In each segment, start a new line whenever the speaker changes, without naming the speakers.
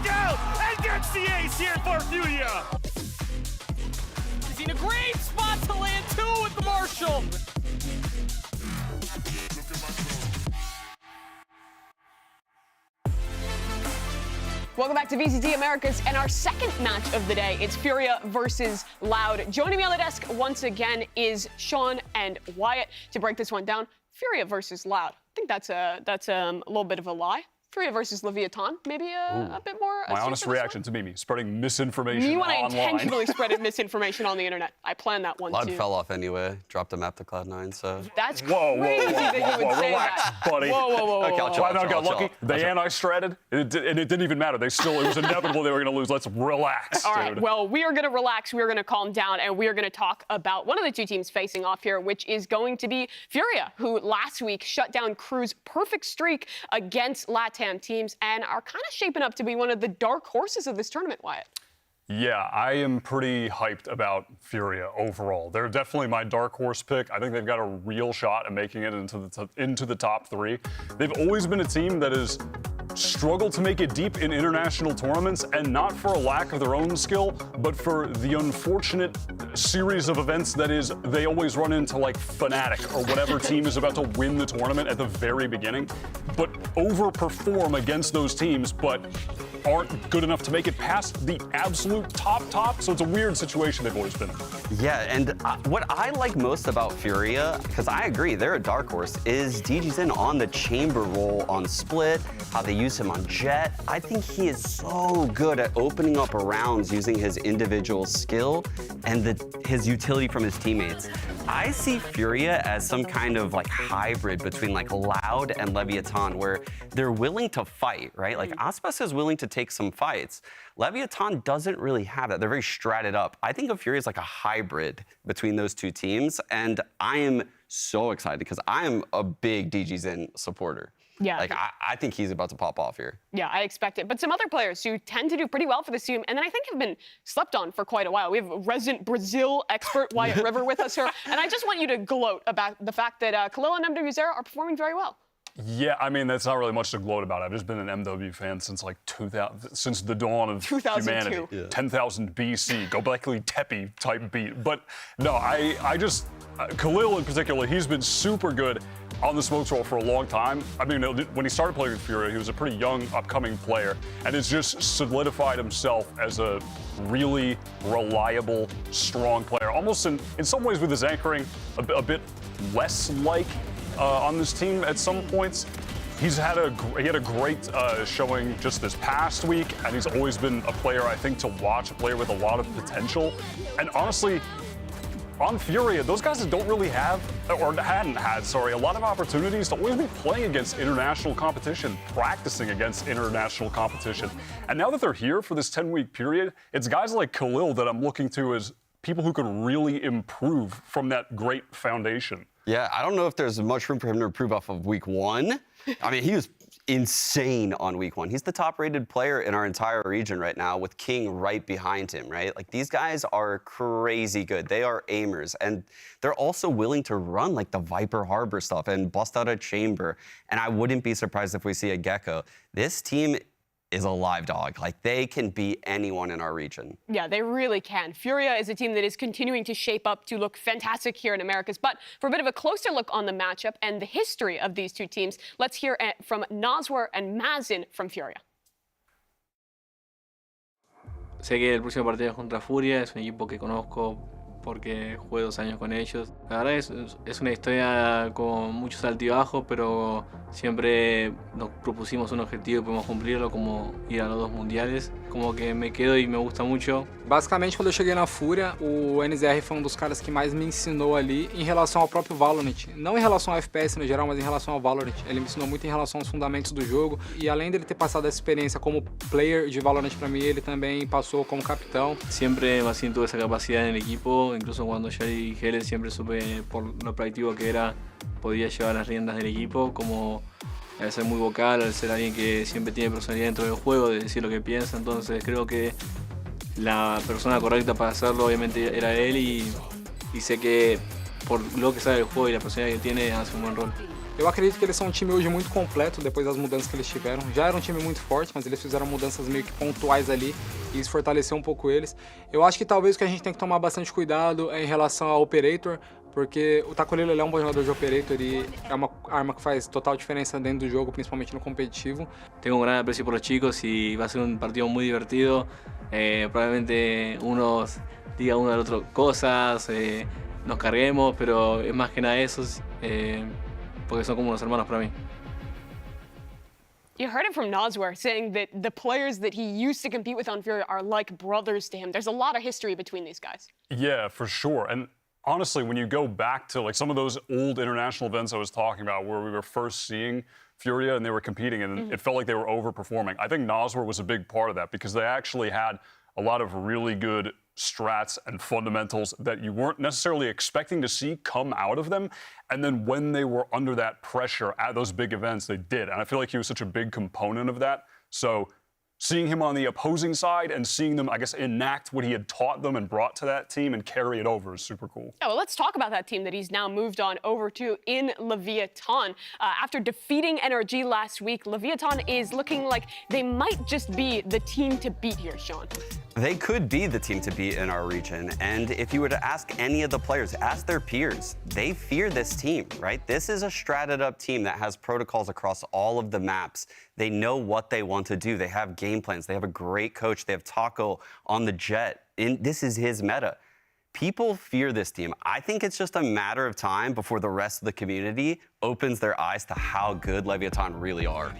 back out and gets the ace here for Furia.
He's in a great spot to land two with the Marshall. Welcome back to VCT Americas and our second match of the day. It's Furia versus Loud. Joining me on the desk once again is Sean and Wyatt to break this one down. Furia versus Loud. I think that's a little bit of a lie. Furia versus Leviatán, maybe a bit more.
My honest reaction to Mimi, spreading misinformation
You want to
online.
intentionally spread misinformation on the internet. I planned that one
Loud
too.
fell off anyway, dropped a map to Cloud9, so.
That's
Whoa,
crazy that you would say
relax,
that.
buddy.
Whoa.
Okay,
Cloud9 got lucky. They anti-stratted, and it didn't even matter. It was inevitable they were going to lose. Let's relax,
All
dude.
right, well, we are going to relax. We are going to calm down, and we are going to talk about one of the two teams facing off here, which is going to be Furia, who last week shut down Crew's perfect streak against LATAM teams and are kind of shaping up to be one of the dark horses of this tournament, Wyatt.
Yeah, I am pretty hyped about Furia overall. They're definitely my dark horse pick. I think they've got a real shot at making it into the top three. They've always been a team that has struggled to make it deep in international tournaments, and not for a lack of their own skill, but for the unfortunate series of events that is they always run into like Fnatic or whatever team is about to win the tournament at the very beginning, but overperform against those teams, but aren't good enough to make it past the absolute top. So it's a weird situation they've always been in.
Yeah, and what I like most about Furia, because I agree, they're a dark horse, is DGZin on the chamber role on Split, how they use him on Jet. I think he is so good at opening up rounds using his individual skill and his utility from his teammates. I see Furia as some kind of like hybrid between like Loud and Leviatán, where they're willing to fight, right? Like Aspas is willing to take some fights. Leviatán doesn't really have that. They're very stratted up. I think of Furia as like a hybrid between those two teams, and I am so excited because I am a big DGZin supporter.
Yeah.
Like, I think he's about to pop off here.
Yeah, I expect it. But some other players who tend to do pretty well for this team, and then I think have been slept on for quite a while. We have resident Brazil expert Wyatt River with us here, and I just want you to gloat about the fact that Khalil and MW Zera are performing very well.
Yeah, I mean, that's not really much to gloat about. I've just been an MW fan since like 2000, since the dawn of
2002.
humanity. Yeah. 10,000 BC, Gobekli Tepe type beat. But no, I just, Khalil in particular, he's been super good on the smokes roll for a long time. I mean, when he started playing with Furia, he was a pretty young, upcoming player, and has just solidified himself as a really reliable, strong player. Almost in some ways with his anchoring a bit less like on this team at some points. He had a great showing just this past week, and he's always been a player, I think, to watch, a player with a lot of potential. And honestly, on Furia, those guys that don't really have, or hadn't had, a lot of opportunities to always be playing against international competition, practicing against international competition. And now that they're here for this 10-week period, it's guys like Khalil that I'm looking to as people who could really improve from that great foundation.
Yeah, I don't know if there's much room for him to improve off of week one. I mean, he was insane on week one. He's the top-rated player in our entire region right now, with King right behind him, right? Like, these guys are crazy good. They are aimers, and they're also willing to run like the Viper Harbor stuff and bust out a chamber. And I wouldn't be surprised if we see a Gecko. This team is a live dog. Like, they can beat anyone in our region.
Yeah, they really can. Furia is a team that is continuing to shape up to look fantastic here in Americas. But for a bit of a closer look on the matchup and the history of these two teams, let's hear from Nazwar and Mazin from Furia.
Sé que el próximo partido es contra Furia, es un equipo que conozco porque jugué 2 años con ellos. La verdad es una historia con muchos altibajos, pero siempre nos propusimos un objetivo y pudimos cumplirlo, como ir a los 2 mundiales. Como que me quedo e me gusta muito.
Basicamente, quando eu cheguei na Fúria, o NZR foi um dos caras que mais me ensinou ali em relação ao próprio Valorant. Não em relação ao FPS no geral, mas em relação ao Valorant. Ele me ensinou muito em relação aos fundamentos do jogo. E além dele ter passado essa experiência como player de Valorant para mim, ele também passou como capitão.
Siempre Massin tuvo esa capacidad en el equipo, incluso cuando yo dije él, siempre supe por lo proactivo que era, podía llevar las riendas del equipo, como al ser muy vocal, al ser alguien que siempre tiene personalidad dentro del juego, de decir lo que piensa. Entonces creo que la persona correcta para hacerlo obviamente era él, y sé que por lo que sabe del juego y la personalidad que tiene hace un buen rol.
Eu acredito que eles são um time hoje muito completo depois das mudanças que eles tiveram. Já era um time muito forte, mas eles fizeram mudanças meio que pontuais ali e isso fortaleceu um pouco eles. Eu acho que talvez o que a gente tem que tomar bastante cuidado é em relação ao Operator, porque o Taco Lilo, ele é um bom jogador de Operator e é uma arma que faz total diferença dentro do jogo, principalmente no competitivo.
Tengo un gran aprecio por los chicos y va a ser un partido muy divertido. Probablemente unos diga uno al otro cosas, nos carguemos, pero es más que nada eso, porque son como unos hermanos para mí.
You heard it from Nosware saying that the players that he used to compete with on Furia are like brothers to him. There's a lot of history between these guys.
Yeah, for sure. And honestly, when you go back to like some of those old international events I was talking about where we were first seeing Furia and they were competing and it felt like they were overperforming, I think Nosware was a big part of that because they actually had a lot of really good strats and fundamentals that you weren't necessarily expecting to see come out of them. And then when they were under that pressure at those big events, they did. And I feel like he was such a big component of that. So seeing him on the opposing side and seeing them, I guess, enact what he had taught them and brought to that team and carry it over is super cool.
Yeah, well, let's talk about that team that he's now moved on over to in Leviatán. After defeating NRG last week, Leviatán is looking like they might just be the team to beat here, Sean.
They could be the team to beat in our region. And if you were to ask any of the players, ask their peers, they fear this team, right? This is a stratted up team that has protocols across all of the maps. They know what they want to do. They have game plans. They have a great coach. They have Taco on the jet. This is his meta. People fear this team. I think it's just a matter of time before the rest of the community opens their eyes to how good Leviatán really are.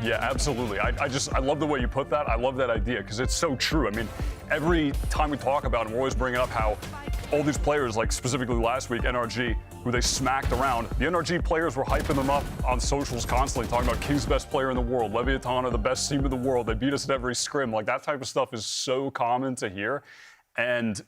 Yeah, absolutely. I love the way you put that. I love that idea because it's so true. I mean, every time we talk about it, we're always bringing up how all these players, like specifically last week, NRG, who they smacked around, the NRG players were hyping them up on socials constantly, talking about King's best player in the world, Leviatán are the best team in the world, they beat us at every scrim. Like, that type of stuff is so common to hear. And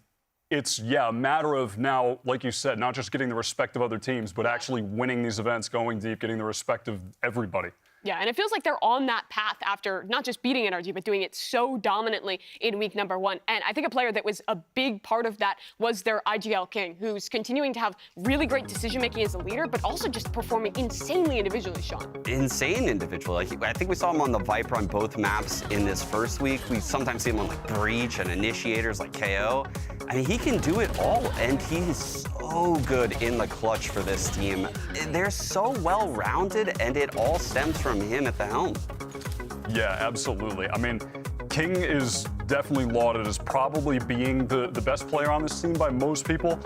it's, yeah, a matter of now, like you said, not just getting the respect of other teams, but actually winning these events, going deep, getting the respect of everybody.
Yeah, and it feels like they're on that path after not just beating NRG, but doing it so dominantly in week number 1. And I think a player that was a big part of that was their IGL King, who's continuing to have really great decision-making as a leader, but also just performing insanely individually, Sean.
Insane individual. Like, I think we saw him on the Viper on both maps in this first week. We sometimes see him on like Breach and Initiators like KO. I mean, he can do it all, and he's so good in the clutch for this team. They're so well-rounded, and it all stems from him at the helm.
Yeah, absolutely. I mean, King is definitely lauded as probably being the best player on this team by most people.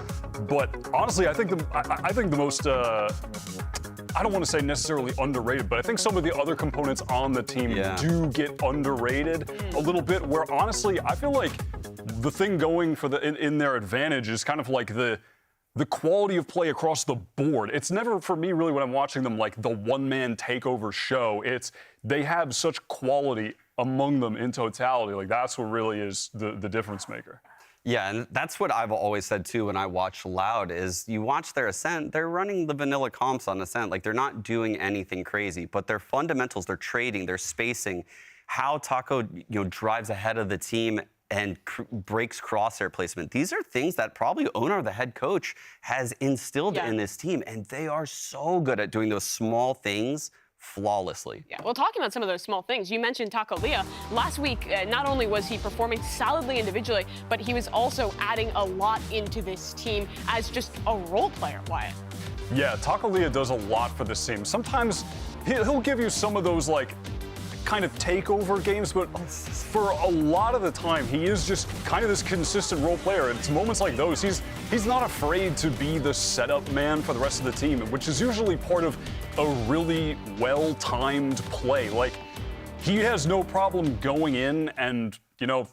But honestly, I think the most, I don't want to say necessarily underrated, but I think some of the other components on the team do get underrated a little bit, where honestly, I feel like the thing going for in their advantage is kind of like the quality of play across the board. It's never, for me, really, when I'm watching them, like the one-man takeover show. It's, they have such quality among them in totality. Like, that's what really is the difference maker.
Yeah, and that's what I've always said, too, when I watch Loud, is you watch their Ascent, they're running the vanilla comps on Ascent. Like, they're not doing anything crazy, but their fundamentals, their trading, their spacing, how Taco, drives ahead of the team and breaks crosshair placement. These are things that probably Onar, the head coach, has instilled in this team, and they are so good at doing those small things flawlessly.
Yeah, well, talking about some of those small things, you mentioned Taco Leah. Last week, not only was he performing solidly individually, but he was also adding a lot into this team as just a role player, Wyatt.
Yeah, Taco Leah does a lot for this team. Sometimes he'll give you some of those, like, kind of takeover games, but for a lot of the time, he is just kind of this consistent role player. And it's moments like those, he's not afraid to be the setup man for the rest of the team, which is usually part of a really well-timed play. Like, he has no problem going in and,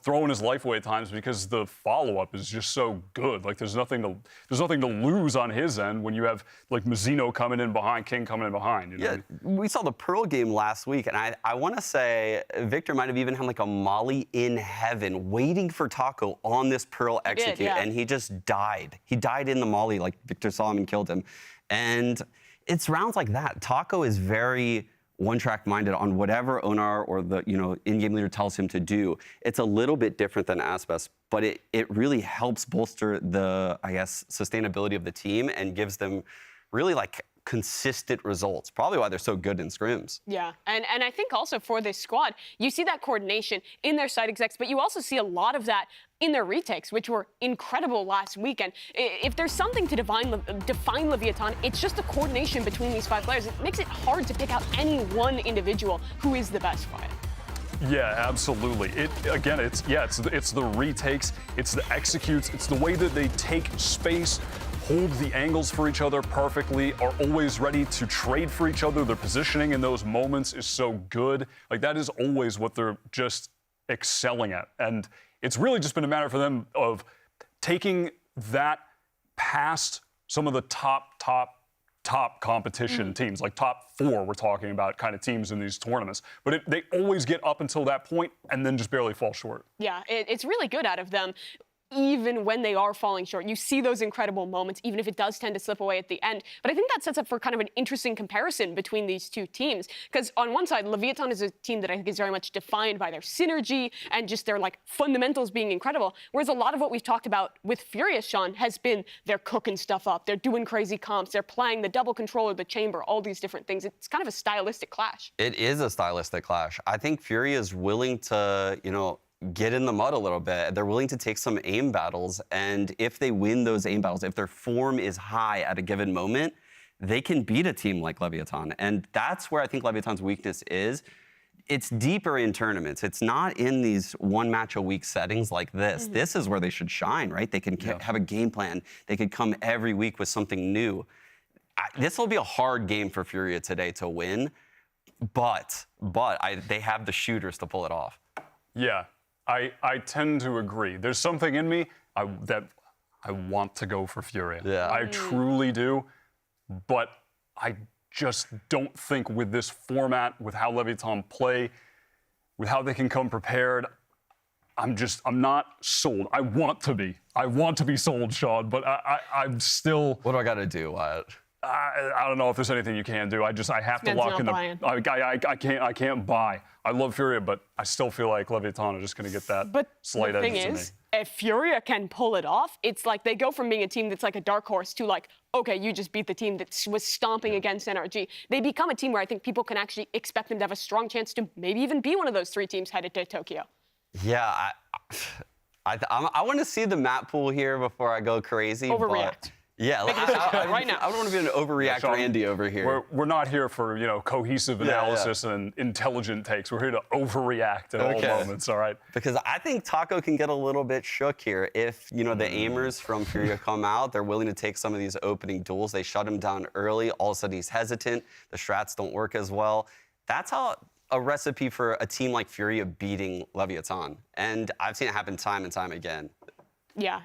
throwing his life away at times because the follow-up is just so good. Like, there's nothing to lose on his end when you have, like, Mazzino coming in behind, King coming in behind.
Yeah, we saw the Pearl game last week, and I want to say Victor might have even had, like, a molly in heaven waiting for Taco on this Pearl execute, and he just died. He died in the molly, like, Victor saw him and killed him. And it's rounds like that. Taco is very one-track minded on whatever Onar or the in-game leader tells him to do. It's a little bit different than Aspas, but it really helps bolster the, I guess, sustainability of the team and gives them really, like, consistent results. Probably why they're so good in scrims.
Yeah, and I think also for this squad, you see that coordination in their site execs, but you also see a lot of that in their retakes, which were incredible last weekend. If there's something to define Leviatán, it's just the coordination between these 5 players. It makes it hard to pick out any one individual who is the best Riot.
Yeah, absolutely. It's the retakes, it's the executes, it's the way that they take space, hold the angles for each other perfectly, are always ready to trade for each other. Their positioning in those moments is so good. Like, that is always what they're just excelling at. And it's really just been a matter for them of taking that past some of the top competition teams, like top 4 we're talking about kind of teams in these tournaments. But they always get up until that point and then just barely fall short.
Yeah, it's really good out of them. Even when they are falling short, you see those incredible moments, even if it does tend to slip away at the end. But I think that sets up for kind of an interesting comparison between these two teams. Because on one side, Leviatán is a team that I think is very much defined by their synergy and just their fundamentals being incredible. Whereas a lot of what we've talked about with Furia, Sean, has been they're cooking stuff up, they're doing crazy comps, they're playing the double controller, the chamber, all these different things. It's kind of a stylistic clash.
It is a stylistic clash. I think Furia is willing to, get in the mud a little bit. They're willing to take some aim battles, and if they win those aim battles, if their form is high at a given moment, they can beat a team like Leviatán. And that's where I think Leviatán's weakness is. It's deeper in tournaments. It's not in these 1 match a week settings like this. This is where they should shine, right? They can have a game plan. They could come every week with something new. This will be a hard game for Furia today to win, but they have the shooters to pull it off.
Yeah. I tend to agree. There's something in me that I want to go for Furia.
Yeah.
I truly do, but I just don't think with this format, with how Leviatán play, with how they can come prepared, I'm not sold. I want to be sold, Sean, but I'm still.
What do I got to do, Wyatt?
I don't know if there's anything you can do. I have to lock in the. I can't buy. I love Furia, but I still feel like Leviatán are just going to get that slight edge to me.
But the thing is, if Furia can pull it off, it's like they go from being a team that's like a dark horse to okay, you just beat the team that was stomping against NRG. They become a team where I think people can actually expect them to have a strong chance to maybe even be one of those 3 teams headed to Tokyo.
Yeah, I want to see the map pool here before I go crazy.
Overreact.
Yeah,
right now.
I don't want to be an overreact Randy over here.
We're not here for cohesive analysis and intelligent takes. We're here to overreact at all moments. All right.
Because I think Taco can get a little bit shook here if the aimers from Furia come out. They're willing to take some of these opening duels. They shut him down early. All of a sudden he's hesitant. The strats don't work as well. That's how a recipe for a team like Furia beating Leviatán, and I've seen it happen time and time again.
Yeah,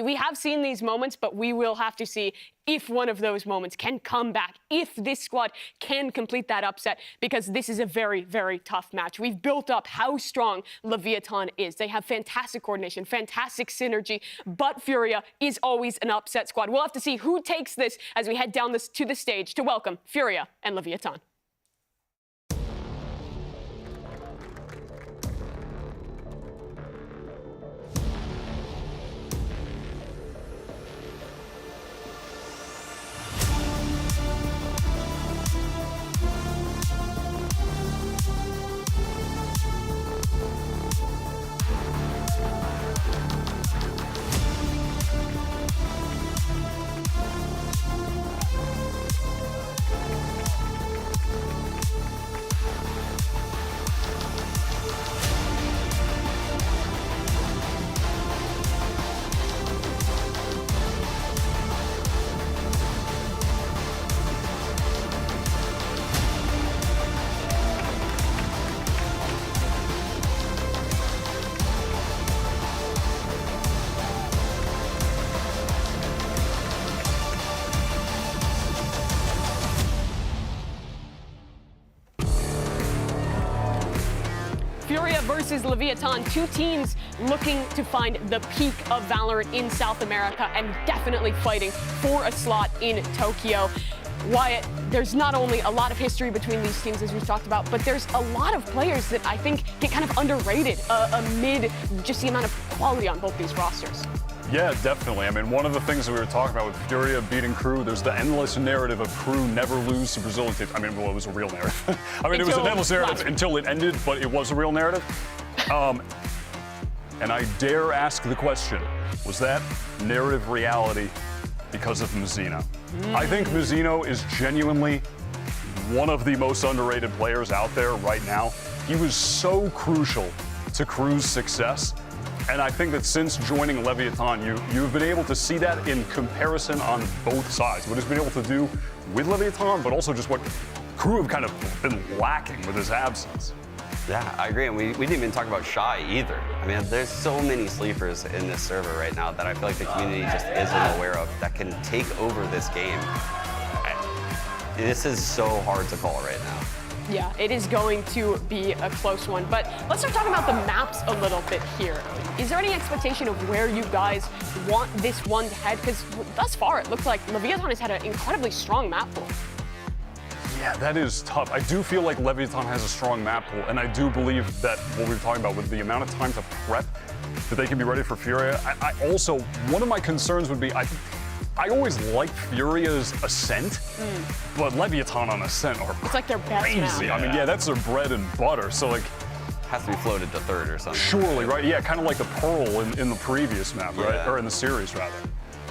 we have seen these moments, but we will have to see if one of those moments can come back, if this squad can complete that upset, because this is a very, very tough match. We've built up how strong Leviatán is. They have fantastic coordination, fantastic synergy, but Furia is always an upset squad. We'll have to see who takes this as we head down to the stage to welcome Furia and Leviatán. Furia versus Leviatán, 2 teams looking to find the peak of Valorant in South America and definitely fighting for a slot in Tokyo. Wyatt, there's not only a lot of history between these teams, as we've talked about, but there's a lot of players that I think get kind of underrated amid just the amount of quality on both these rosters.
Yeah, definitely. I mean, one of the things that we were talking about with Furia beating Crew, there's the endless narrative of Crew never lose to Brazilian teams. I mean, well, it was a real narrative. I mean, it was an endless narrative until it ended, but it was a real narrative. And I dare ask the question, was that narrative reality because of Mizzino? I think Mizzino is genuinely one of the most underrated players out there right now. He was so crucial to Crew's success. And I think that since joining Leviatán, you've been able to see that in comparison on both sides. What he's been able to do with Leviatán, but also just what Crew have kind of been lacking with his absence.
Yeah, I agree. And we didn't even talk about Shy either. I mean, there's so many sleepers in this server right now that I feel like the community just isn't aware of that can take over this game. This is so hard to call right now.
Yeah, it is going to be a close one. But let's start talking about the maps a little bit here. Is there any expectation of where you guys want this one to head? Because thus far, it looks like Leviatán has had an incredibly strong map pool.
Yeah, that is tough. I do feel like Leviatán has a strong map pool, and I do believe that what we were talking about with the amount of time to prep, that they can be ready for Furia. I also, one of my concerns would be, I always liked Furia's Ascent, but Leviatán on Ascent are
It's like their best
crazy.
map.
I mean, yeah, that's their bread and butter. So like,
Has to be floated to third or something.
surely, right? Yeah, kind of like the Pearl in the previous map, right?
Yeah.
Or in the series, rather.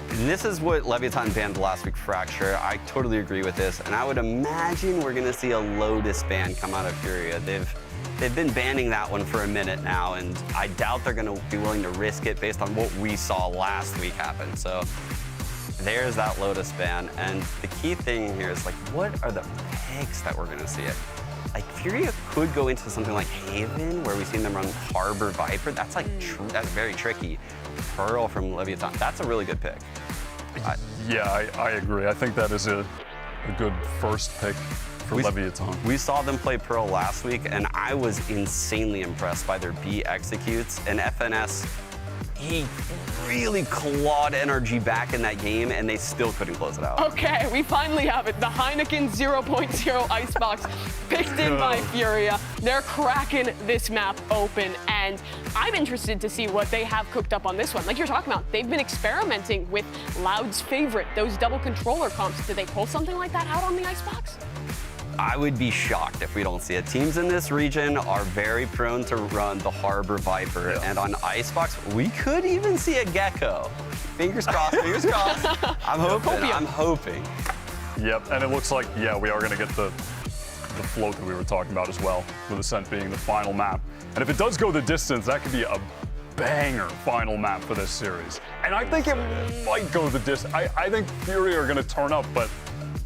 And this is what Leviatán banned last week, Fracture. I totally agree with this, and I would imagine we're gonna see a Lotus ban come out of Furia. They've been banning that one for a minute now, and I doubt they're gonna be willing to risk it based on what we saw last week happen. So there's that Lotus ban, and the key thing here is like, what are the picks that we're gonna see it? Like Furia could go into something like Haven, where we've seen them run Harbor Viper. That's like that's very tricky. Pearl from Leviatán. That's a really good pick.
Yeah, I agree. I think that is a good first pick for Leviatán.
We saw them play Pearl last week, and I was insanely impressed by their B executes. And FNS, he really clawed energy back in that game, and they still couldn't close it out.
Okay, we finally have it. The Heineken 0.0 Icebox picked in by Furia. They're cracking this map open, and I'm interested to see what they have cooked up on this one. Like you're talking about, they've been experimenting with Loud's favorite, those double controller comps. Did they pull something like that out on the Icebox?
I would be shocked if we don't see it. Teams in this region are very prone to run the Harbor Viper, and on Icebox, we could even see a Gecko. Fingers crossed, fingers crossed. I'm hoping.
Yep, and it looks like, yeah, we are going to get the float that we were talking about as well, with Ascent being the final map. And if it does go the distance, that could be a banger final map for this series. And I think it might go the distance. I think Furia are going to turn up, but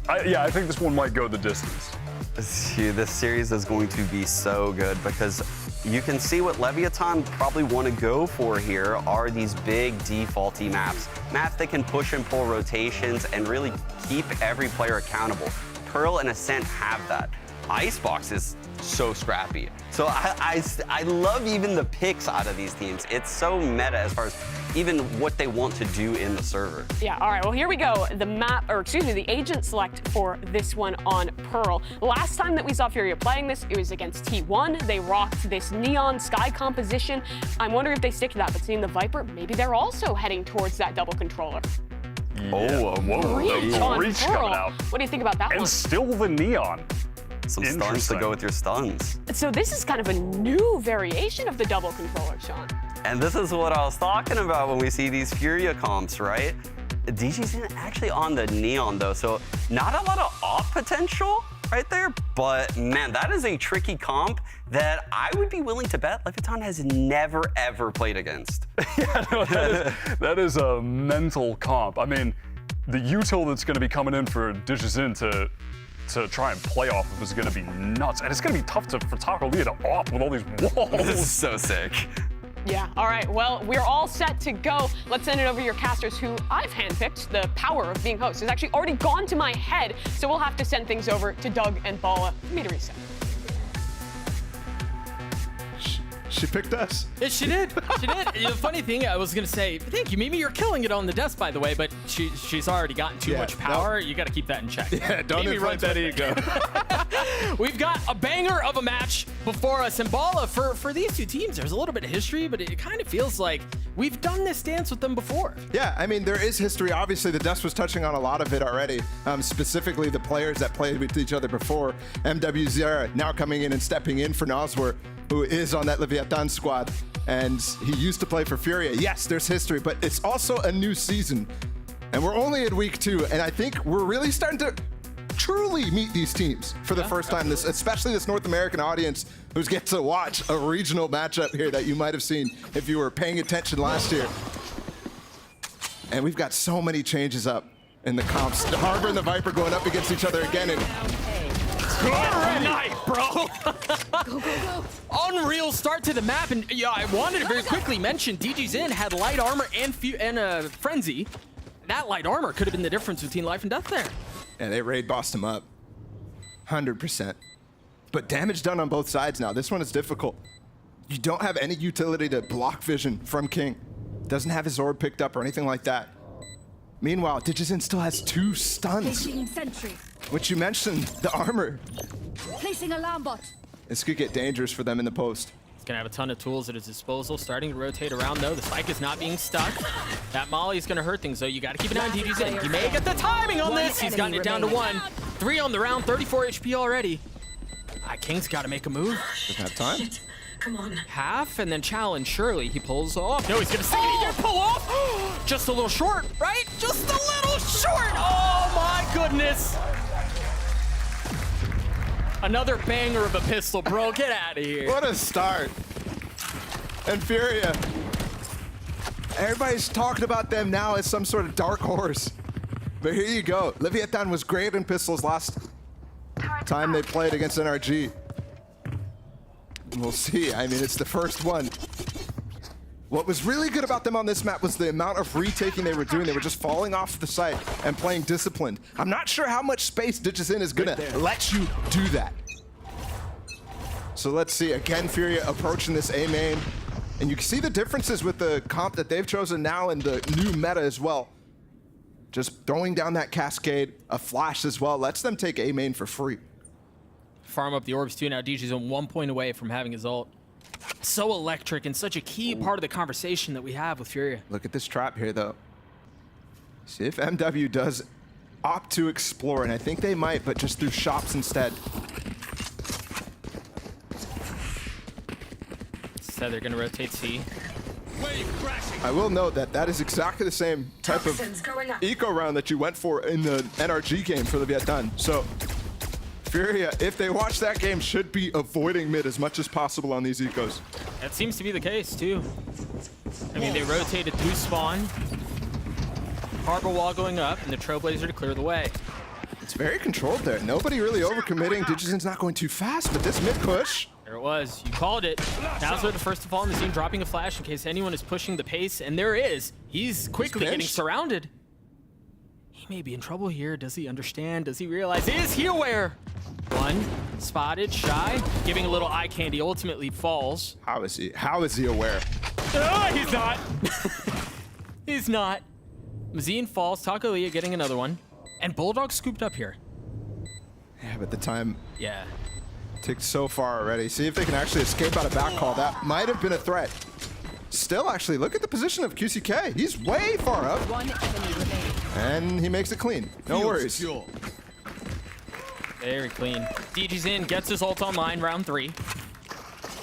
I think this one might go the distance.
This series is going to be so good because you can see what Leviatán probably want to go for here are these big defaulty maps. Maps that can push and pull rotations and really keep every player accountable. Pearl and Ascent have that. Icebox is so scrappy. So I love even the picks out of these teams. It's so meta as far as even what they want to do in the server.
Yeah, all right, well, here we go. The agent select for this one on Pearl. Last time that we saw Furia playing this, it was against T1. They rocked this neon sky composition. I'm wondering if they stick to that, but seeing the Viper, maybe they're also heading towards that double controller.
Yeah.
Oh,
whoa,
Reach
the
on
reach
Pearl.
coming out.
What do you think about that
And
one?
still the neon.
Some stuns to go with your stuns.
So this is kind of a new variation of the double controller, Sean.
And this is what I was talking about when we see these Furia comps, right? DG's actually on the neon though, so not a lot of off potential right there, but man, that is a tricky comp that I would be willing to bet Leviatán has never ever played against.
Yeah, no, that is a mental comp. I mean, the util that's going to be coming in for DigiZen to try and play off of is going to be nuts. And it's going to be tough for Taco Lia to off with all these walls.
This is so sick.
Yeah, all right, well, we're all set to go. Let's send it over to your casters who I've handpicked. The power of being host has actually already gone to my head, so we'll have to send things over to Doug and Bala for me to reset.
She picked us.
Yeah, she did. She did. The funny thing, I was gonna say, thank you, Mimi. You're killing it on the desk, by the way, but she's already gotten too much power. You got to keep that in check.
Yeah, don't
Mimi
inflate that ego.
We've got a banger of a match before us, and Bala, for these two teams, there's a little bit of history, but it kind of feels like we've done this dance with them before.
Yeah, I mean, there is history. Obviously, the Dust was touching on a lot of it already, specifically the players that played with each other before. MWZ now coming in and stepping in for Noswer, who is on that Leviatán squad, and he used to play for Furia. Yes, there's history, but it's also a new season, and we're only at week 2, and I think we're really starting to truly meet these teams for the first time, especially this North American audience who's get to watch a regional matchup here that you might have seen if you were paying attention last year. And we've got so many changes up in the comps. The Harbor and the Viper going up against each other again. And
Good night, bro.
Go, go, go.
Unreal start to the map, and yeah, I wanted to very quickly mention DGZin had light armor and Frenzy. That light armor could have been the difference between life and death there.
yeah, they raid bossed him up. 100%. But damage done on both sides now. This one is difficult. You don't have any utility to block vision from King. Doesn't have his orb picked up or anything like that. Meanwhile, DGZin still has 2 stuns,
Placing sentry.
which you mentioned, the armor.
Placing alarm bot.
This could get dangerous for them in the post.
He's gonna have a ton of tools at his disposal. Starting to rotate around though. The spike is not being stuck. That molly is gonna hurt things though. You gotta keep an eye on DGZin. He may get the timing on this. He's gotten it down to 1. 3 on the round, 34 HP already. King's gotta make a move.
Doesn't have time.
Come on.
Half and then challenge. Surely he pulls off. No, he's gonna stick it. He can pull off. Just a little short, right? Just a little short. Oh my goodness. Another banger of a pistol, bro. Get out of here.
What a start. And Furia. Everybody's talking about them now as some sort of dark horse. But here you go. Leviatán was great in pistols last time they played against NRG. We'll see. I mean, it's the first one. What was really good about them on this map was the amount of retaking they were doing. They were just falling off the site and playing disciplined. I'm not sure how much space DGZin is gonna let you do that. So let's see. Again, Furia approaching this A main. And you can see the differences with the comp that they've chosen now and the new meta as well. Just throwing down that cascade, a flash as well, lets them take A main for free.
Farm up the orbs too. Now DGZin 1 point away from having his ult. So electric and such a key part of the conversation that we have with Furia.
Look at this trap here, though. See if MW does opt to explore, and I think they might, but just through shops instead.
Instead, they're going to rotate C.
I will note that that is exactly the same type of eco round that you went for in the NRG game for Leviatán. So Furia, if they watch that game, should be avoiding mid as much as possible on these ecos.
That seems to be the case, too. I mean, they rotated through spawn. Harbor wall going up, and the Trailblazer to clear the way.
It's very controlled there. Nobody really overcommitting. DGZin's not going too fast, but this mid push.
There it was. You called it. Now's the first to fall in the scene, dropping a flash in case anyone is pushing the pace, and there is. He's quickly getting surrounded. He may be in trouble here. Does he understand? Does he realize? Is he aware? One, spotted, shy, giving a little eye candy, ultimately falls.
How is he? How is he aware?
Oh, he's not. He's not. Mazine falls, Takolia getting another one, and Bulldog scooped up here.
Yeah, but the time
Yeah.
ticked so far already. See if they can actually escape out of back call. That might have been a threat. Still, actually, look at the position of QCK. He's way far up.
One enemy remaining.
And he makes it clean. No worries.
Very clean. DGZin gets his ult online, round 3.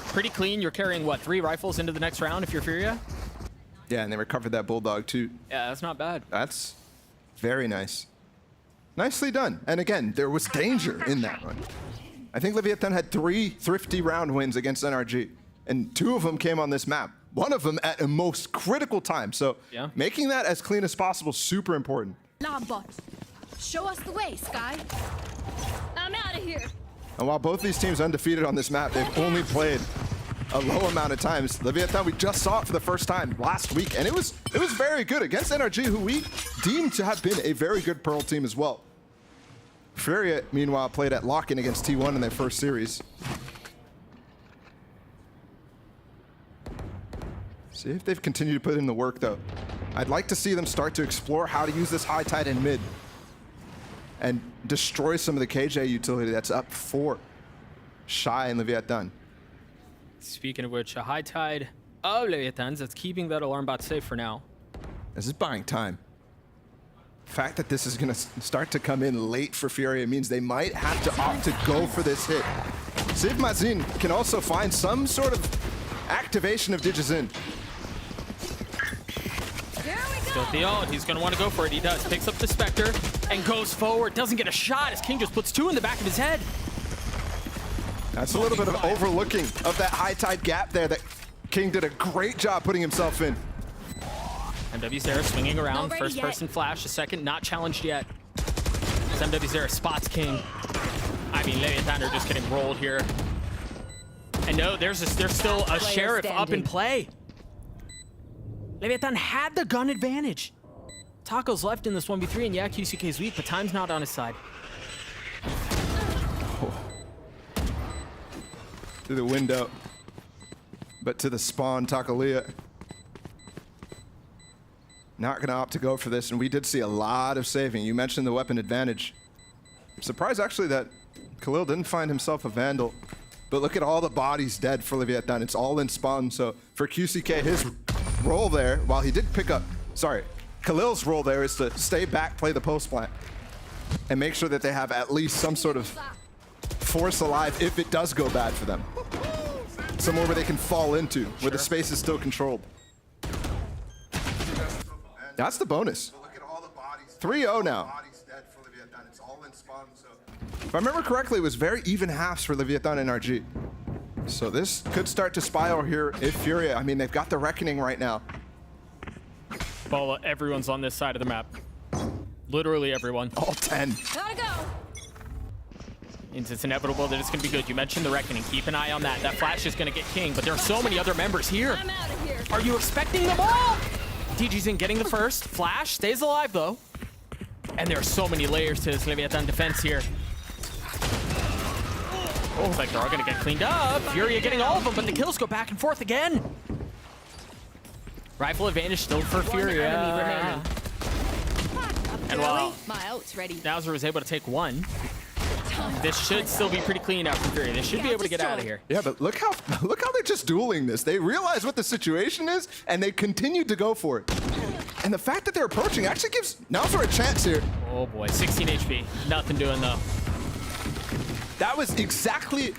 Pretty clean. You're carrying, what, 3 rifles into the next round if you're Furia?
Yeah, and they recovered that Bulldog too.
Yeah, that's not bad.
That's very nice. Nicely done. And again, there was danger in that one. I think Leviatán had 3 thrifty round wins against NRG, and 2 of them came on this map. One of them at a most critical time. So
yeah,
making that as clean as possible, super important.
Alarm bot. Show us the way, Sky. I'm out of here.
And while both these teams undefeated on this map, they've only played a low amount of times. Leviatán, we just saw it for the first time last week, and it was very good against NRG, who we deemed to have been a very good Pearl team as well. Furia, meanwhile, played at lock-in against T1 in their first series. See if they've continued to put in the work, though. I'd like to see them start to explore how to use this high tide in mid and destroy some of the KJ utility that's up for Shy and Leviatán.
Speaking of which, a high tide of Leviatans that's keeping that alarm bot safe for now.
This is buying time. The fact that this is going to start to come in late for Furia means they might have to opt to go for this hit. See if Mazin can also find some sort of activation of Digizin.
Still Theo, he's going to want to go for it. He does. Picks up the Spectre and goes forward. Doesn't get a shot as King just puts 2 in the back of his head.
That's a little bit of overlooking of that high tide gap there that King did a great job putting himself in.
MW Zera swinging around. First person flash. The second not challenged yet. As MW Zera spots King. I mean, Leviathan are just getting rolled here. And no, there's still a Sheriff up in play. Leviathan had the gun advantage. Taco's left in this 1v3, and yeah, QCK's weak, but time's not on his side.
Through the window, but to the spawn, Takalia. Not going to opt to go for this, and we did see a lot of saving. You mentioned the weapon advantage. I'm surprised, actually, that Khalil didn't find himself a Vandal. But look at all the bodies dead for Leviathan. It's all in spawn, so for QCK, his role there, while he did pick up, Khalil's role there is to stay back, play the post plant, and make sure that they have at least some sort of force alive if it does go bad for them. Somewhere where they can fall into, where the space is still controlled. That's the bonus. 3-0 now. If I remember correctly, it was very even halves for Leviathan and RG. So this could start to spiral here if Furia, I mean, they've got the Reckoning right now.
Bola, everyone's on this side of the map. Literally everyone.
All 10.
Gotta go.
It's inevitable that it's going to be good. You mentioned the Reckoning. Keep an eye on that. That flash is going to get King, but there are so many other members here.
I'm out of here.
Are you expecting them all? DG's in getting the first. Flash stays alive, though. And there are so many layers to this Leviathan defense here. Oh, looks like they're all going to get cleaned up. Furia getting all of them, but the kills go back and forth again. Rifle advantage still for Furia. And while
My ult's ready.
Nowser was able to take 1, this should still be pretty clean out from Furia. They should be able to get out of here.
Yeah, but look how they're just dueling this. They realize what the situation is, and they continue to go for it. And the fact that they're approaching actually gives Nowser a chance here.
Oh boy, 16 HP. Nothing doing though.
That was exactly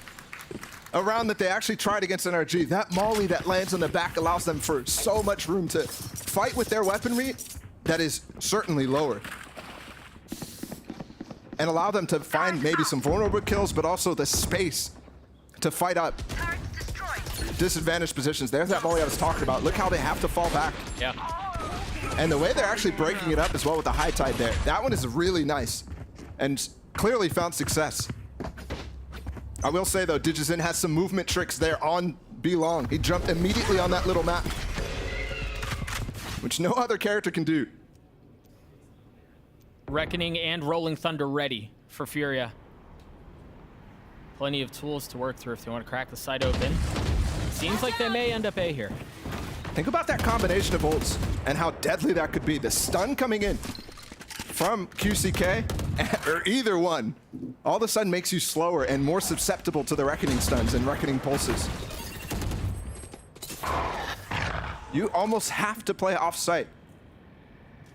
a round that they actually tried against NRG. That molly that lands on the back allows them for so much room to fight with their weaponry that is certainly lower. And allow them to find maybe some vulnerable kills, but also the space to fight up disadvantaged positions. There's that molly I was talking about. Look how they have to fall back.
Yeah.
And the way they're actually breaking it up as well with the high tide there. That one is really nice and clearly found success. I will say though, Digizin has some movement tricks there on B-Long. He jumped immediately on that little map, which no other character can do.
Reckoning and Rolling Thunder ready for Furia. Plenty of tools to work through if they want to crack the site open. Seems like they may end up A here.
Think about that combination of ults and how deadly that could be. The stun coming in from QCK, or either one, all of a sudden makes you slower and more susceptible to the Reckoning stuns and Reckoning pulses. You almost have to play off-site.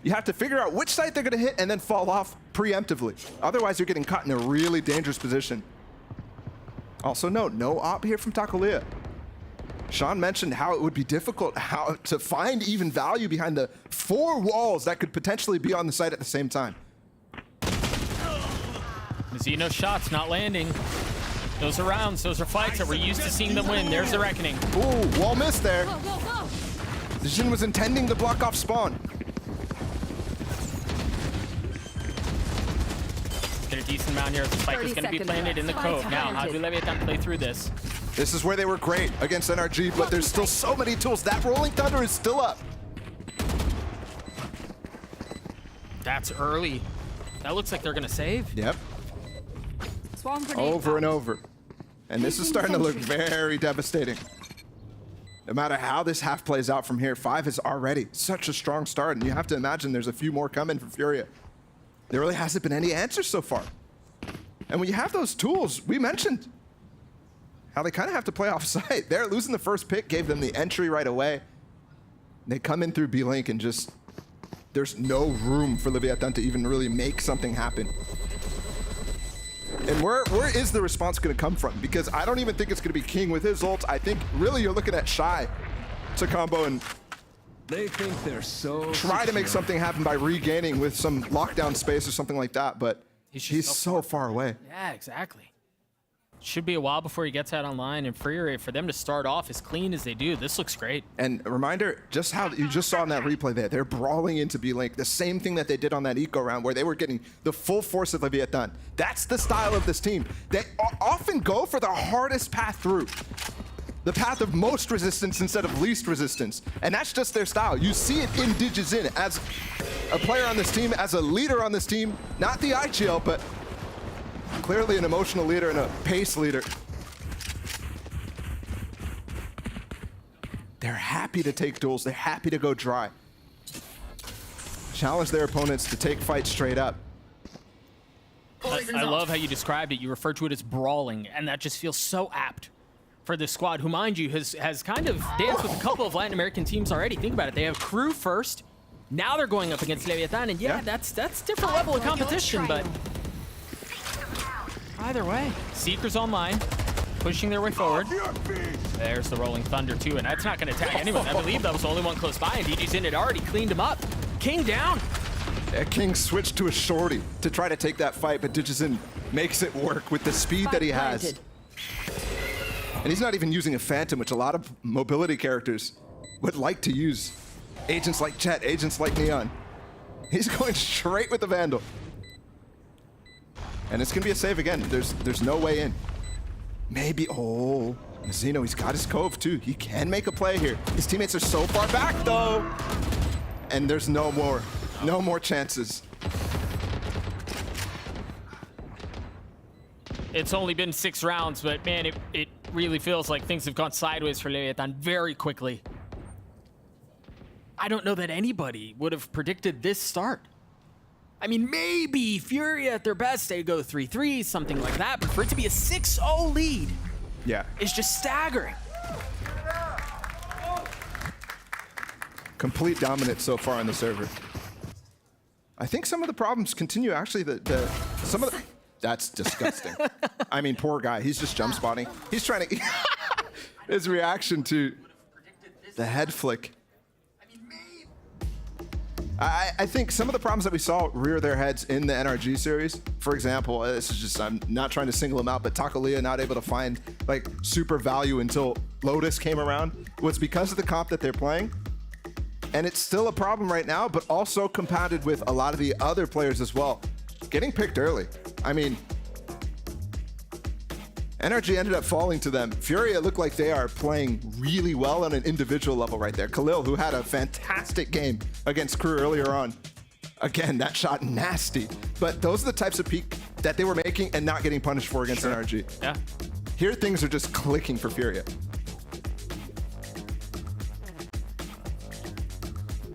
You have to figure out which site they're going to hit and then fall off preemptively. Otherwise, you're getting caught in a really dangerous position. Also note, no op here from Takulia. Sean mentioned how it would be difficult how to find even value behind the 4 walls that could potentially be on the site at the same time.
Zeno shots not landing. Those are rounds, those are fights that we're used to seeing them win. There's the Reckoning.
Ooh, wall miss there.
Go, go, go.
Jin was intending to block off spawn.
Get a decent amount here. The spike is going to be planted in the cove. Now, how do Leviathan play through this?
This is where they were great against NRG, but there's still so many tools. That Rolling Thunder is still up.
That's early. That looks like they're going to save.
Yep.
Swarm grenade.
Over and over. And this is starting to look very devastating. No matter how this half plays out from here, 5 is already such a strong start, and you have to imagine there's a few more coming for Furia. There really hasn't been any answers so far. And when you have those tools, we mentioned, how they kind of have to play off site. They're losing the first pick, gave them the entry right away. They come in through B-Link and just, there's no room for Leviatán to even really make something happen. And where is the response going to come from? Because I don't even think it's going to be King with his ult. I think really you're looking at Shy to combo and
they think they're so
try to make something happen by regaining with some lockdown space or something like that, but he's so far away.
Yeah, exactly. Should be a while before he gets out online, and Furia, for them to start off as clean as they do, this looks great.
And a reminder, just how you just saw in that replay there, they're brawling into B-Link, the same thing that they did on that eco round where they were getting the full force of Leviatán. That's the style of this team. They often go for the hardest path through. The path of most resistance instead of least resistance. And that's just their style. You see it in DigiZen as a player on this team, as a leader on this team, not the IGL, but clearly an emotional leader and a pace leader. They're happy to take duels. They're happy to go dry. Challenge their opponents to take fights straight up.
I love how you described it. You referred to it as brawling, and that just feels so apt for this squad, who, mind you, has kind of danced with a couple of Latin American teams already. Think about it. They have Crew first. Now they're going up against Leviatán, and yeah, that's different level of competition, but either way, Seeker's online, pushing their way forward. There's the Rolling Thunder too, and that's not going to attack anyone. I believe that was the only one close by, and DigiZen had already cleaned him up. King down.
Yeah, King switched to a shorty to try to take that fight, but DigiZen makes it work with the speed that he has. And he's not even using a Phantom, which a lot of mobility characters would like to use. Agents like Jet, agents like Neon. He's going straight with the Vandal. And it's gonna be a save again. There's no way in. Maybe, oh, Mazzino, he's got his Cove too. He can make a play here. His teammates are so far back though. And there's no more chances.
It's only been 6 rounds, but man, it really feels like things have gone sideways for Leviatán very quickly. I don't know that anybody would have predicted this start. I mean, maybe Furia at their best, they go 3-3, something like that, but for it to be a 6-0 lead,
yeah,
it's just staggering.
Complete dominance so far on the server. I think some of the problems continue actually. That's disgusting. I mean, poor guy. He's just jump spotting. He's trying to. His reaction to the head flick. I think some of the problems that we saw rear their heads in the NRG series, for example, this is just, I'm not trying to single him out, but Takalea not able to find like super value until Lotus came around, was because of the comp that they're playing. And it's still a problem right now, but also compounded with a lot of the other players as well. Getting picked early. I mean, NRG ended up falling to them. Furia looked like they are playing really well on an individual level right there. Khalil, who had a fantastic game against Crew earlier on. Again, that shot nasty. But those are the types of peak that they were making and not getting punished for against NRG.
Yeah.
Here things are just clicking for Furia.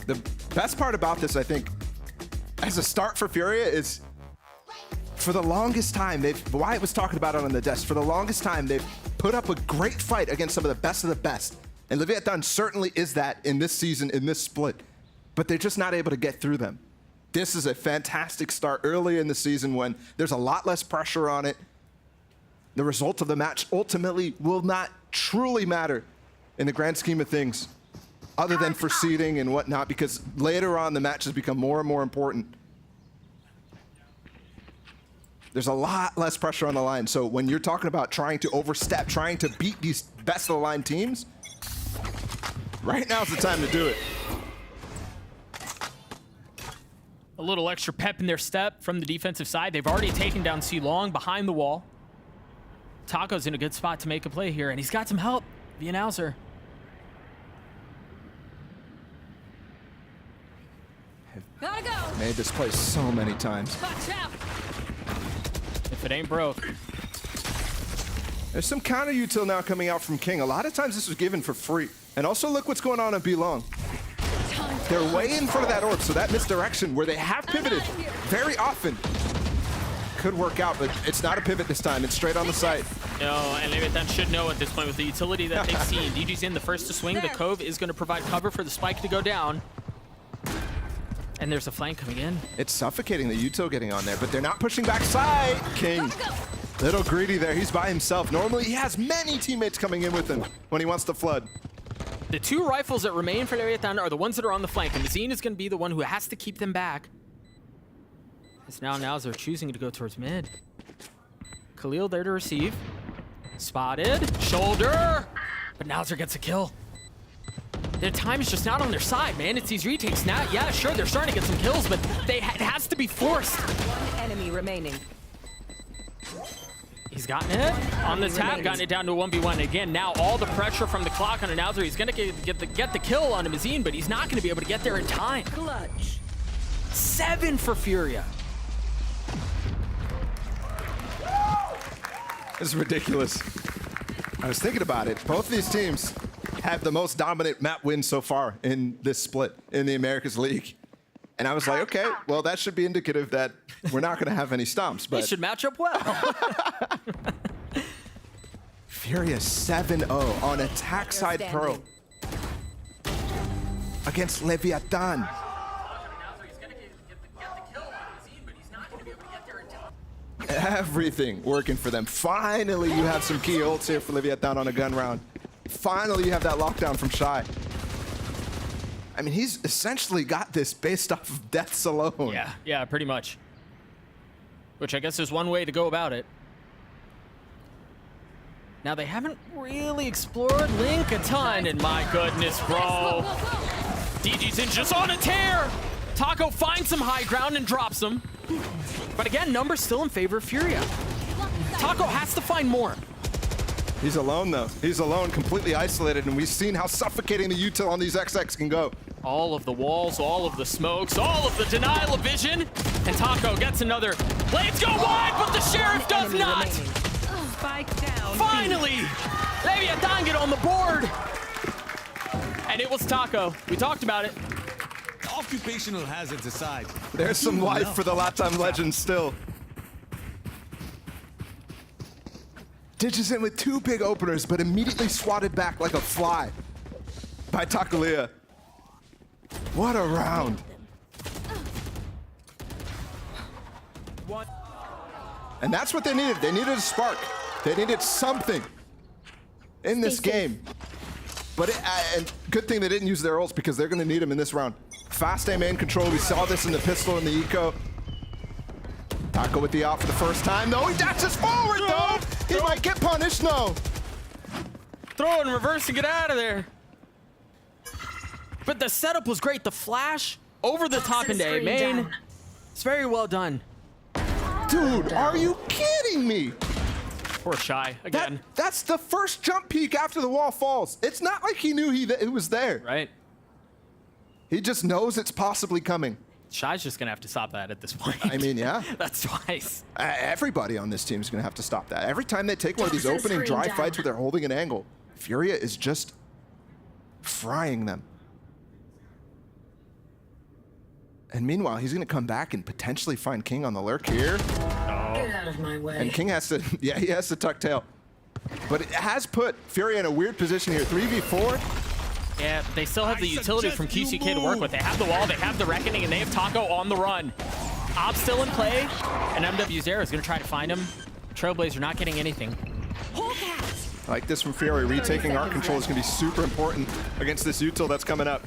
The best part about this, I think, as a start for Furia is, for the longest time, Wyatt was talking about it on the desk, for the longest time, they've put up a great fight against some of the best. And Leviatán certainly is that in this season, in this split. But they're just not able to get through them. This is a fantastic start early in the season when there's a lot less pressure on it. The result of the match ultimately will not truly matter in the grand scheme of things, other than for seeding and whatnot, because later on the matches become more and more important. There's a lot less pressure on the line. So when you're talking about trying to overstep, trying to beat these best of the line teams, right now is the time to do it.
A little extra pep in their step from the defensive side. They've already taken down C-Long behind the wall. Taco's in a good spot to make a play here, and he's got some help via Nauser.
Gotta go.
Made this play so many times.
Watch out.
If it ain't broke.
There's some counter util now coming out from King. A lot of times this was given for free. And also look what's going on in B-Long. They're way in front of that orb, so that misdirection where they have pivoted very often could work out, but it's not a pivot this time. It's straight on the site.
No, and Leviatán should know at this point with the utility that they've seen. DG's in the first to swing. The Cove is going to provide cover for the spike to go down. And there's a flank coming in.
It's suffocating the Util getting on there, but they're not pushing back side. King, little greedy there. He's by himself. Normally, he has many teammates coming in with him when he wants to flood.
The two rifles that remain for Leviatán are the ones that are on the flank, and Mazine is going to be the one who has to keep them back. As now they're choosing to go towards mid. Khalil there to receive. Spotted. Shoulder. But Nowzer gets a kill. Their time is just not on their side, man. It's these retakes now. Yeah, sure, they're starting to get some kills, but it has to be forced.
One enemy remaining.
He's gotten it on the tap, gotten it down to a 1v1. Again, now all the pressure from the clock on Nowzer. He's going to get the kill on Mazine, but he's not going to be able to get there in time.
Clutch.
7 for Furia.
This is ridiculous. I was thinking about it. Both of these teams have the most dominant map wins so far in this split in the Americas League. And I was like, okay, well, that should be indicative that we're not going to have any stomps. But
They should match up well.
Furia 7-0 on attack side pro against Leviatán. Everything working for them. Finally, you have some key ults here for Leviatán on a gun round. Finally, you have that lockdown from Shy. I mean, he's essentially got this based off of deaths alone.
Yeah, pretty much. Which I guess is one way to go about it. Now, they haven't really explored Link a ton, and my goodness, bro. DG's in just on a tear. Taco finds some high ground and drops them. But again, numbers still in favor of Furia. Taco has to find more.
He's alone, though. He's alone, completely isolated, and we've seen how suffocating the util on these XX can go.
All of the walls, all of the smokes, all of the denial of vision. And Taco gets another. Blades go wide, but the Sheriff does not.
Spike down.
Finally, Leviatán get on the board. And it was Taco. We talked about it.
Occupational hazards aside.
There's some life for the LATAM legends still. Ditches in with 2 big openers, but immediately swatted back like a fly by Takalia. What a round. And that's what they needed. They needed a spark. They needed something in this game. But and good thing they didn't use their ults because they're going to need them in this round. Fast aim and control. We saw this in the pistol and the eco. Taco with the out for the first time. No, he dashes forward, though. He might get punished, no.
Throw it in reverse and get out of there. But the setup was great. The flash over the top into A main. It's very well done.
Dude, are you kidding me?
Poor Shy again.
That's the first jump peak after the wall falls. It's not like he knew it was there.
Right.
He just knows it's possibly coming.
Shy's just going to have to stop that at this point.
I mean, yeah.
That's twice.
Everybody on this team is going to have to stop that. Every time they take one of these opening dry fights where they're holding an angle, Furia is just frying them. And meanwhile, he's going to come back and potentially find King on the lurk here.
Get out of my way.
And King has to, yeah, he has to tuck tail. But it has put Furia in a weird position here. 3v4.
Yeah, they still have the utility from QCK to work with. They have the wall, they have the Reckoning, and they have Taco on the run. Ob still in play, and MW's Arrow is going to try to find him. Trailblazer not getting anything.
I like this from Fury. Retaking arc control is going to be super important against this util that's coming up.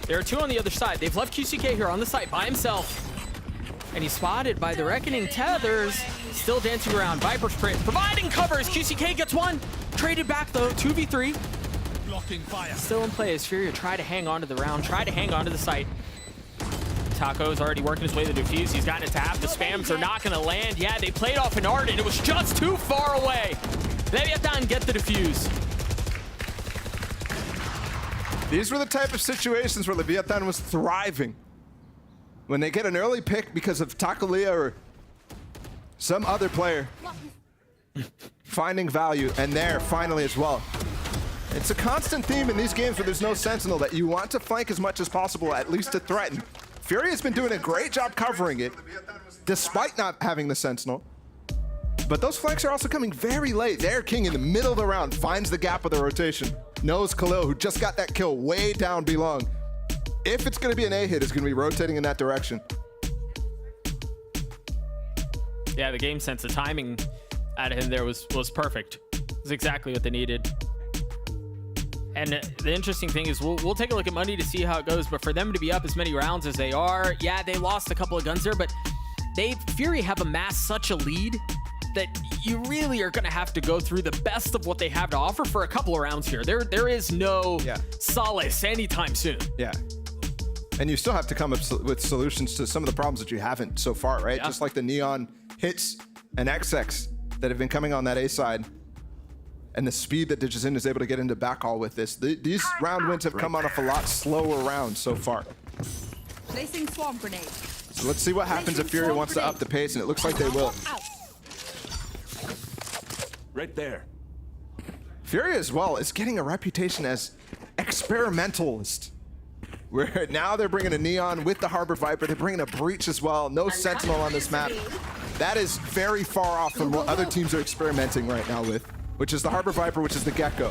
There are 2 on the other side. They've left QCK here on the site by himself. And he's spotted by the Reckoning Tethers. Still dancing around. Viper Sprint providing covers. QCK gets 1. Traded back though, 2v3. Still in play as Furia try to hang on to the round, try to hang on to the site. Taco's already working his way to the defuse. He's gotten it to half. The spams are not going to land. Yeah, they played off an art, and it was just too far away. Leviatán get the defuse.
These were the type of situations where Leviatán was thriving. When they get an early pick because of Takalia or some other player finding value, and there finally as well. It's a constant theme in these games where there's no sentinel that you want to flank as much as possible, at least to threaten. Furia has been doing a great job covering it, despite not having the Sentinel. But those flanks are also coming very late. There, King in the middle of the round finds the gap of the rotation. Knows Khalil, who just got that kill way down B-long. If it's going to be an A hit, it's going to be rotating in that direction.
Yeah, the game sense, the timing out of him there was perfect. It was exactly what they needed. And the interesting thing is we'll take a look at Monday to see how it goes, but for them to be up as many rounds as they are, yeah, they lost a couple of guns there, but Fury have amassed such a lead that you really are going to have to go through the best of what they have to offer for a couple of rounds here. There is no solace anytime soon.
Yeah. And you still have to come up with solutions to some of the problems that you haven't so far, right?
Yeah.
Just like the Neon hits and XX that have been coming on that A side. And the speed that DigiZen is able to get into backhaul with this. These round wins have come on off a lot slower rounds so far.
Placing swarm grenade.
So let's see what happens if Fury wants to up the pace, and it looks like they will.
Right there.
Fury as well is getting a reputation as experimentalist. Where now they're bringing a Neon with the Harbor Viper. They're bringing a Breach as well. No Sentinel on this map. That is very far off from what other teams are experimenting right now with, which is the Harbor Viper, which is the Gecko.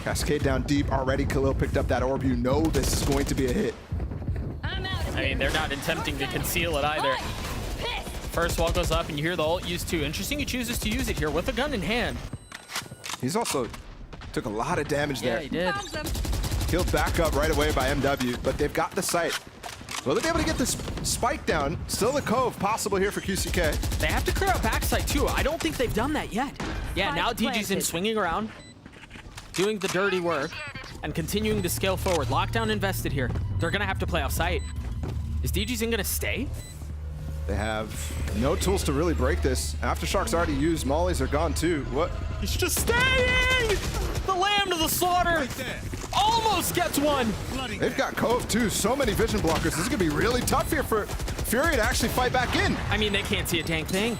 Cascade down deep already. Khalil picked up that orb. You know this is going to be a hit.
I mean, they're not attempting to conceal it either. First wall goes up, and you hear the ult used too. Interesting he chooses to use it here with a gun in hand.
He's also took a lot of damage there.
Yeah, he did.
Killed back up right away by MW, but they've got the site. Will they be able to get this spike down? Still the Cove possible here for QCK.
They have to clear out backside too. I don't think they've done that yet. Yeah, now DGZen swinging around, doing the dirty work, and continuing to scale forward. Lockdown invested here. They're going to have to play off site. Is DGZen going to stay?
They have no tools to really break this. Aftershocks already used. Mollies are gone too. What?
He's just staying! The lamb to the slaughter!
Right there.
Almost gets one!
They've got Cove too. So many vision blockers. This is going to be really tough here for Fury to actually fight back in.
I mean, they can't see a dang thing.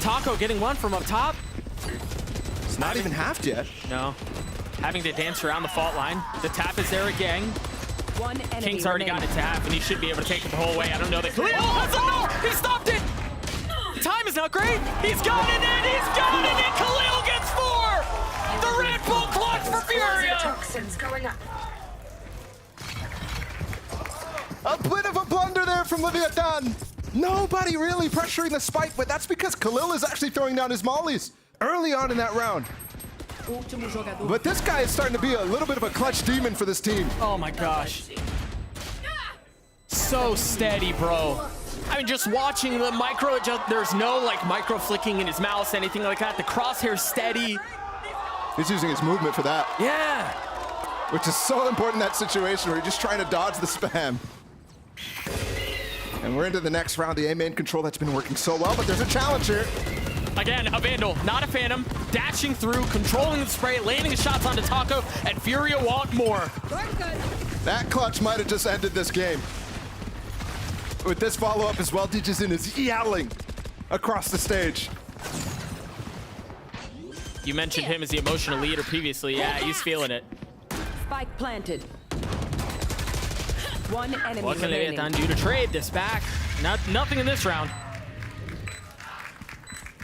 Taco getting one from up top.
It's not even halved yet.
No. Having to dance around the fault line. The tap is there again.
One enemy
King's already got it to half, and he should be able to take it the whole way. I don't know that. Oh, that's a no! He stopped it! Time is not great. He's got it, and he's got it, and Khalil gets four! The Red Bull clock for Furia!
Toxins going up.
A bit of a blunder there from Leviatán. Nobody really pressuring the spike, but that's because Khalil is actually throwing down his mollies early on in that round. But this guy is starting to be a little bit of a clutch demon for this team.
Oh my gosh. So steady, bro. I mean, just watching the micro adjust, there's no like micro flicking in his mouse, anything like that. The crosshair's steady.
He's using his movement for that.
Yeah.
Which is so important in that situation where you're just trying to dodge the spam. And we're into the next round. The A main control that's been working so well, but there's a challenge here.
Again, a Vandal, not a Phantom, dashing through, controlling the spray, landing his shots onto Taco, and Furia want more.
That clutch might have just ended this game. With this follow-up as well, DigiZen is yelling across the stage.
You mentioned him as the emotional leader previously. Yeah, he's feeling it.
Spike planted. One enemy
What can
remaining.
Leviatán do to trade this back? Nothing in this round.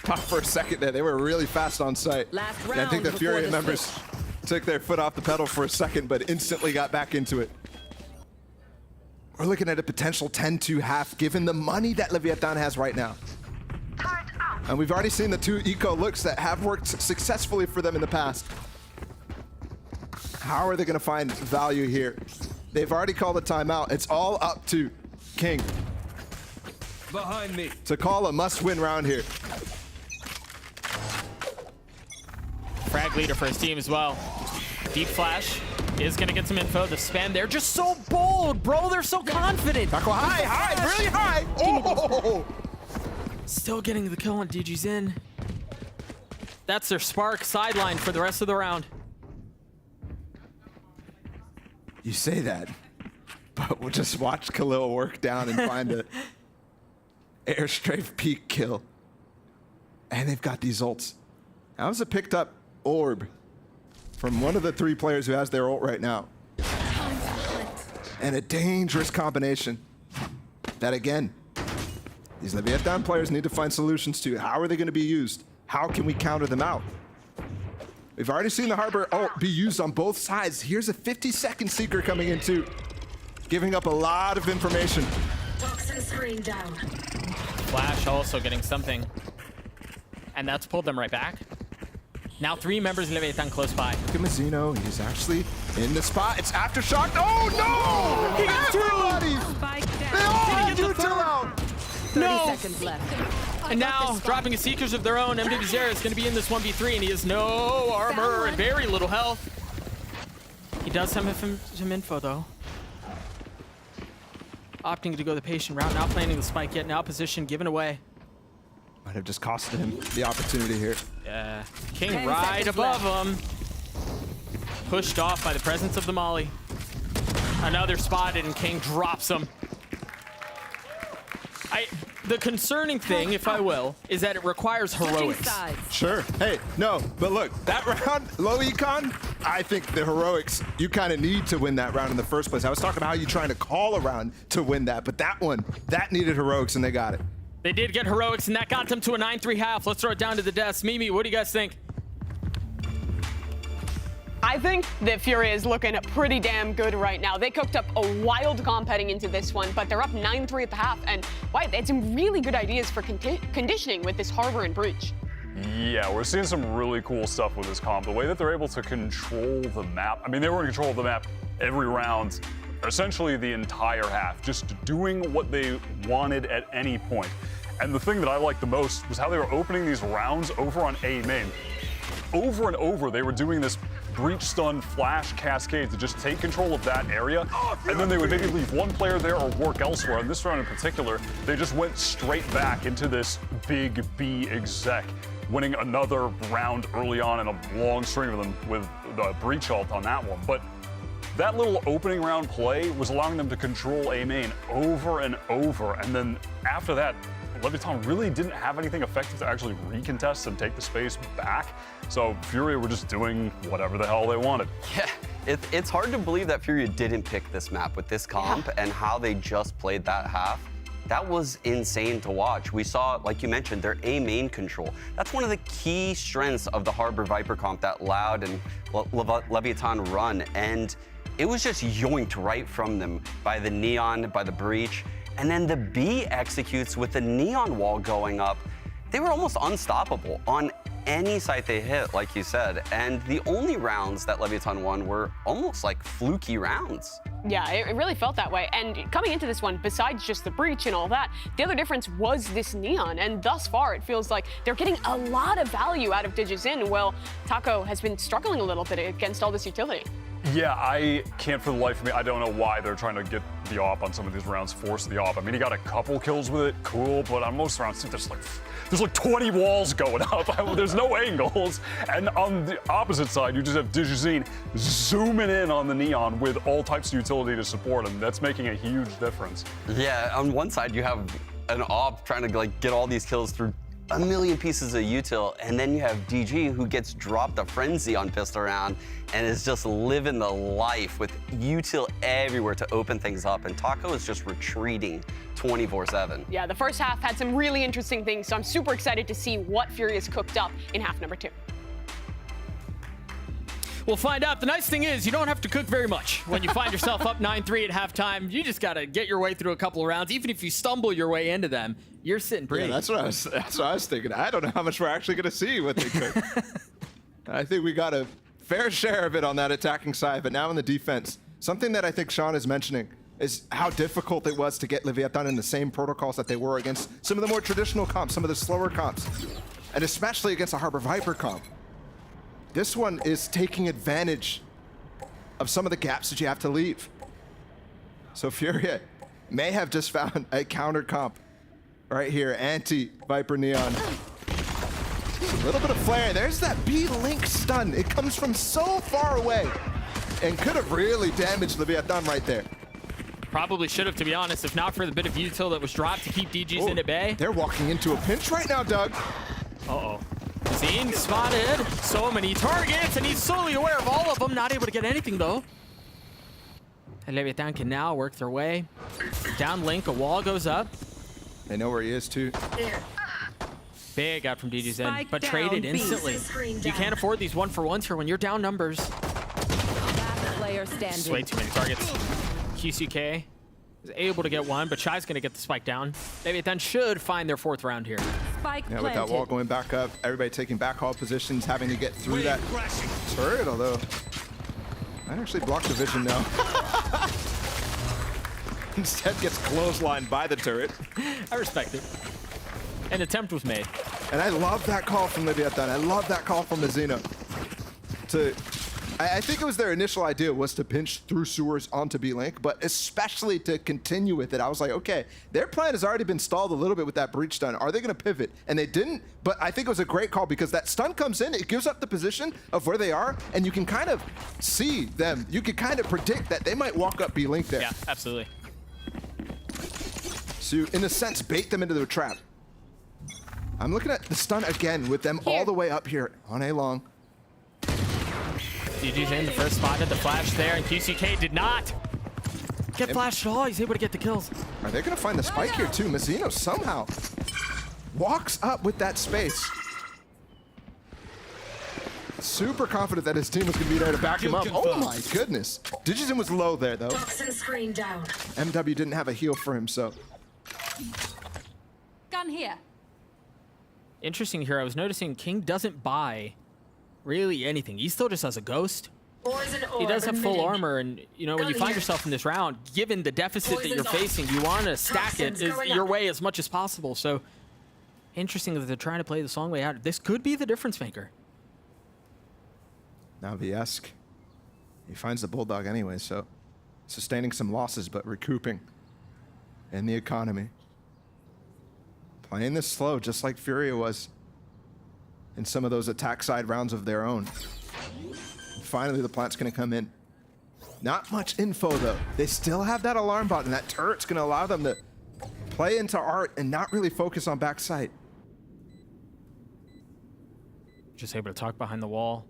Talk for a second there. They were really fast on site.
Last
And I think the
round
Furia
before the
members took their foot off the pedal for a second, but instantly got back into it. We're looking at a potential 10-2 half, given the money that Leviatán has right now. And we've already seen the two eco looks that have worked successfully for them in the past. How are they going to find value here? They've already called a timeout. It's all up to King
Behind me.
to call a must-win round here.
Frag leader for his team as well. Deep flash is gonna get some info. The spam, they're just so bold, bro. They're so confident.
Taco high, really high. Oh!
Still getting the kill on DGZen. That's their spark sideline for the rest of the round.
You say that, but we'll just watch Khalil work down and find a airstrafe peak kill. And they've got these ults. That was a picked up orb from one of the three players who has their ult right now. And a dangerous combination that, again, these Leviatán players need to find solutions to. How are they going to be used? How can we counter them out? We've already seen the Harbor ult be used on both sides. Here's a 50-second Seeker coming in too, giving up a lot of information.
Toxin screen down.
Flash also getting something. And that's pulled them right back. Now 3 members of Leviatán close by.
Look at Mazzino, he's actually in the spot. It's Aftershock. Oh no!
He got
Everybody!
Spike
They
down.
all
Did he
have
get the
util
third?
out!
30 seconds left.
And now, dropping a Seekers of their own, MWZera is going to be in this 1v3, and he has no armor and very little health. He does have some info, though. Opting to go the patient route, not planning the spike yet, now position given away.
Might have just costed him the opportunity here.
Yeah, King
10
right
seconds
above him. Pushed off by the presence of the Molly. Another spotted, and King drops him. The concerning thing, if I will, is that it requires heroics.
Sides.
Sure. Hey, no, but look, that round, low econ, I think the heroics, you kind of need to win that round in the first place. I was talking about how you're trying to call a round to win that, but that one, that needed heroics, and they got it.
They did get heroics, and that got them to a 9-3 half. Let's throw it down to the desk. Mimi, what do you guys think?
I think that Furia is looking pretty damn good right now. They cooked up a wild comp heading into this one, but they're up 9-3 at the half, and wow, they had some really good ideas for conditioning with this Harbor and Breach.
Yeah, we're seeing some really cool stuff with this comp. The way that they're able to control the map. I mean, they were in control of the map every round, essentially the entire half, just doing what they wanted at any point. And the thing that I liked the most was how they were opening these rounds over on A main. Over and over, they were doing this breach stun flash cascade to just take control of that area, and then they would maybe leave one player there or work elsewhere. In this round in particular, they just went straight back into this big B exec, winning another round early on in a long string of them with the breach ult on that one. But that little opening round play was allowing them to control A main over and over, and then after that, Leviatán really didn't have anything effective to actually recontest and take the space back. So Furia were just doing whatever the hell they wanted.
Yeah, it's hard to believe that Furia didn't pick this map with this comp and how they just played that half. That was insane to watch. We saw, like you mentioned, their A main control. That's one of the key strengths of the Harbor Viper comp that Loud and Leviatán run. And it was just yoinked right from them by the Neon, by the Breach. And then the B executes with the Neon wall going up. They were almost unstoppable on any site they hit, like you said. And the only rounds that Leviatán won were almost like fluky rounds.
Yeah, it really felt that way. And coming into this one, besides just the breach and all that, the other difference was this Neon. And thus far, it feels like they're getting a lot of value out of DigiZin. Well, Taco has been struggling a little bit against all this utility.
Yeah, I can't for the life of me. I don't know why they're trying to get the AWP on some of these rounds, force the AWP. I mean, he got a couple kills with it, cool, but on most rounds, there's like 20 walls going up. There's no angles. And on the opposite side, you just have DigiZin zooming in on the Neon with all types of utility to support him. That's making a huge difference.
Yeah, on one side, you have an AWP trying to like get all these kills through a million pieces of util, and then you have DG who gets dropped a frenzy on pistol round and is just living the life with util everywhere to open things up, and Taco is just retreating 24/7.
Yeah, the first half had some really interesting things, so I'm super excited to see what Furia's cooked up in half number 2.
We'll find out. The nice thing is you don't have to cook very much. When you find yourself up 9-3 at halftime, you just got to get your way through a couple of rounds. Even if you stumble your way into them, you're sitting pretty.
Yeah, that's what I was thinking. I don't know how much we're actually going to see what they cook. I think we got a fair share of it on that attacking side, but now in the defense, something that I think Sean is mentioning is how difficult it was to get Leviatán in the same protocols that they were against some of the more traditional comps, some of the slower comps, and especially against a Harbor Viper comp. This one is taking advantage of some of the gaps that you have to leave. So Furia may have just found a counter comp right here, anti-Viper Neon. A little bit of flare. There's that B-Link stun. It comes from so far away and could have really damaged Leviatán right there.
Probably should have, to be honest, if not for the bit of util that was dropped to keep DGs in at bay.
They're walking into a pinch right now, Doug.
Uh-oh. Zine spotted. So many targets, and he's solely aware of all of them. Not able to get anything, though. And Leviatán can now work their way. Down link, a wall goes up.
They know where he is, too.
Big out from DG's end,
Spike
but
down,
traded
B.
instantly. You can't afford these 1-for-1s here when you're down numbers.
Last player
Just
standing.
way too many targets. QCK is able to get one, but Shy's going to get the spike down. Leviatán should find their 4th round here.
Spike
Yeah,
planted.
with that wall going back up, everybody taking backhaul positions, having to get through that turret, although I actually blocked the vision now. Instead gets clotheslined by the turret.
I respect it. An attempt was made.
And I love that call from Leviatán. I love that call from Mazino. I think it was their initial idea was to pinch through sewers onto B-Link, but especially to continue with it. I was like, okay, their plan has already been stalled a little bit with that breach stun. Are they going to pivot? And they didn't, but I think it was a great call because that stun comes in, it gives up the position of where they are, and you can kind of see them. You can kind of predict that they might walk up B-Link there.
Yeah, absolutely.
So you, in a sense, bait them into the trap. I'm looking at the stun again with them all the way up here on A long.
DG's in the first spot at the flash there, and QCK did not get flashed at all. He's able to get the kills.
Are they going to find the spike here too? Mazino somehow walks up with that space. Super confident that his team was going to be there to back him up. Oh my goodness. Digizin was low there though.
Toxin screen down.
MW didn't have a heal for him, so.
Gun here.
Interesting here, I was noticing King doesn't buy really anything. He still just has a ghost. He does have full armor, and you know, when you find yourself in this round, given the deficit that you're facing, you want to stack it your way as much as possible. So interesting that they're trying to play this long way out. This could be the difference maker.
Now Viesk, he finds the Bulldog anyway, so sustaining some losses, but recouping in the economy. Playing this slow, just like Furia was in some of those attack side rounds of their own. Finally, the plant's going to come in. Not much info, though. They still have that alarm bot, and that turret's going to allow them to play into art and not really focus on backside.
Just able to tuck behind the wall.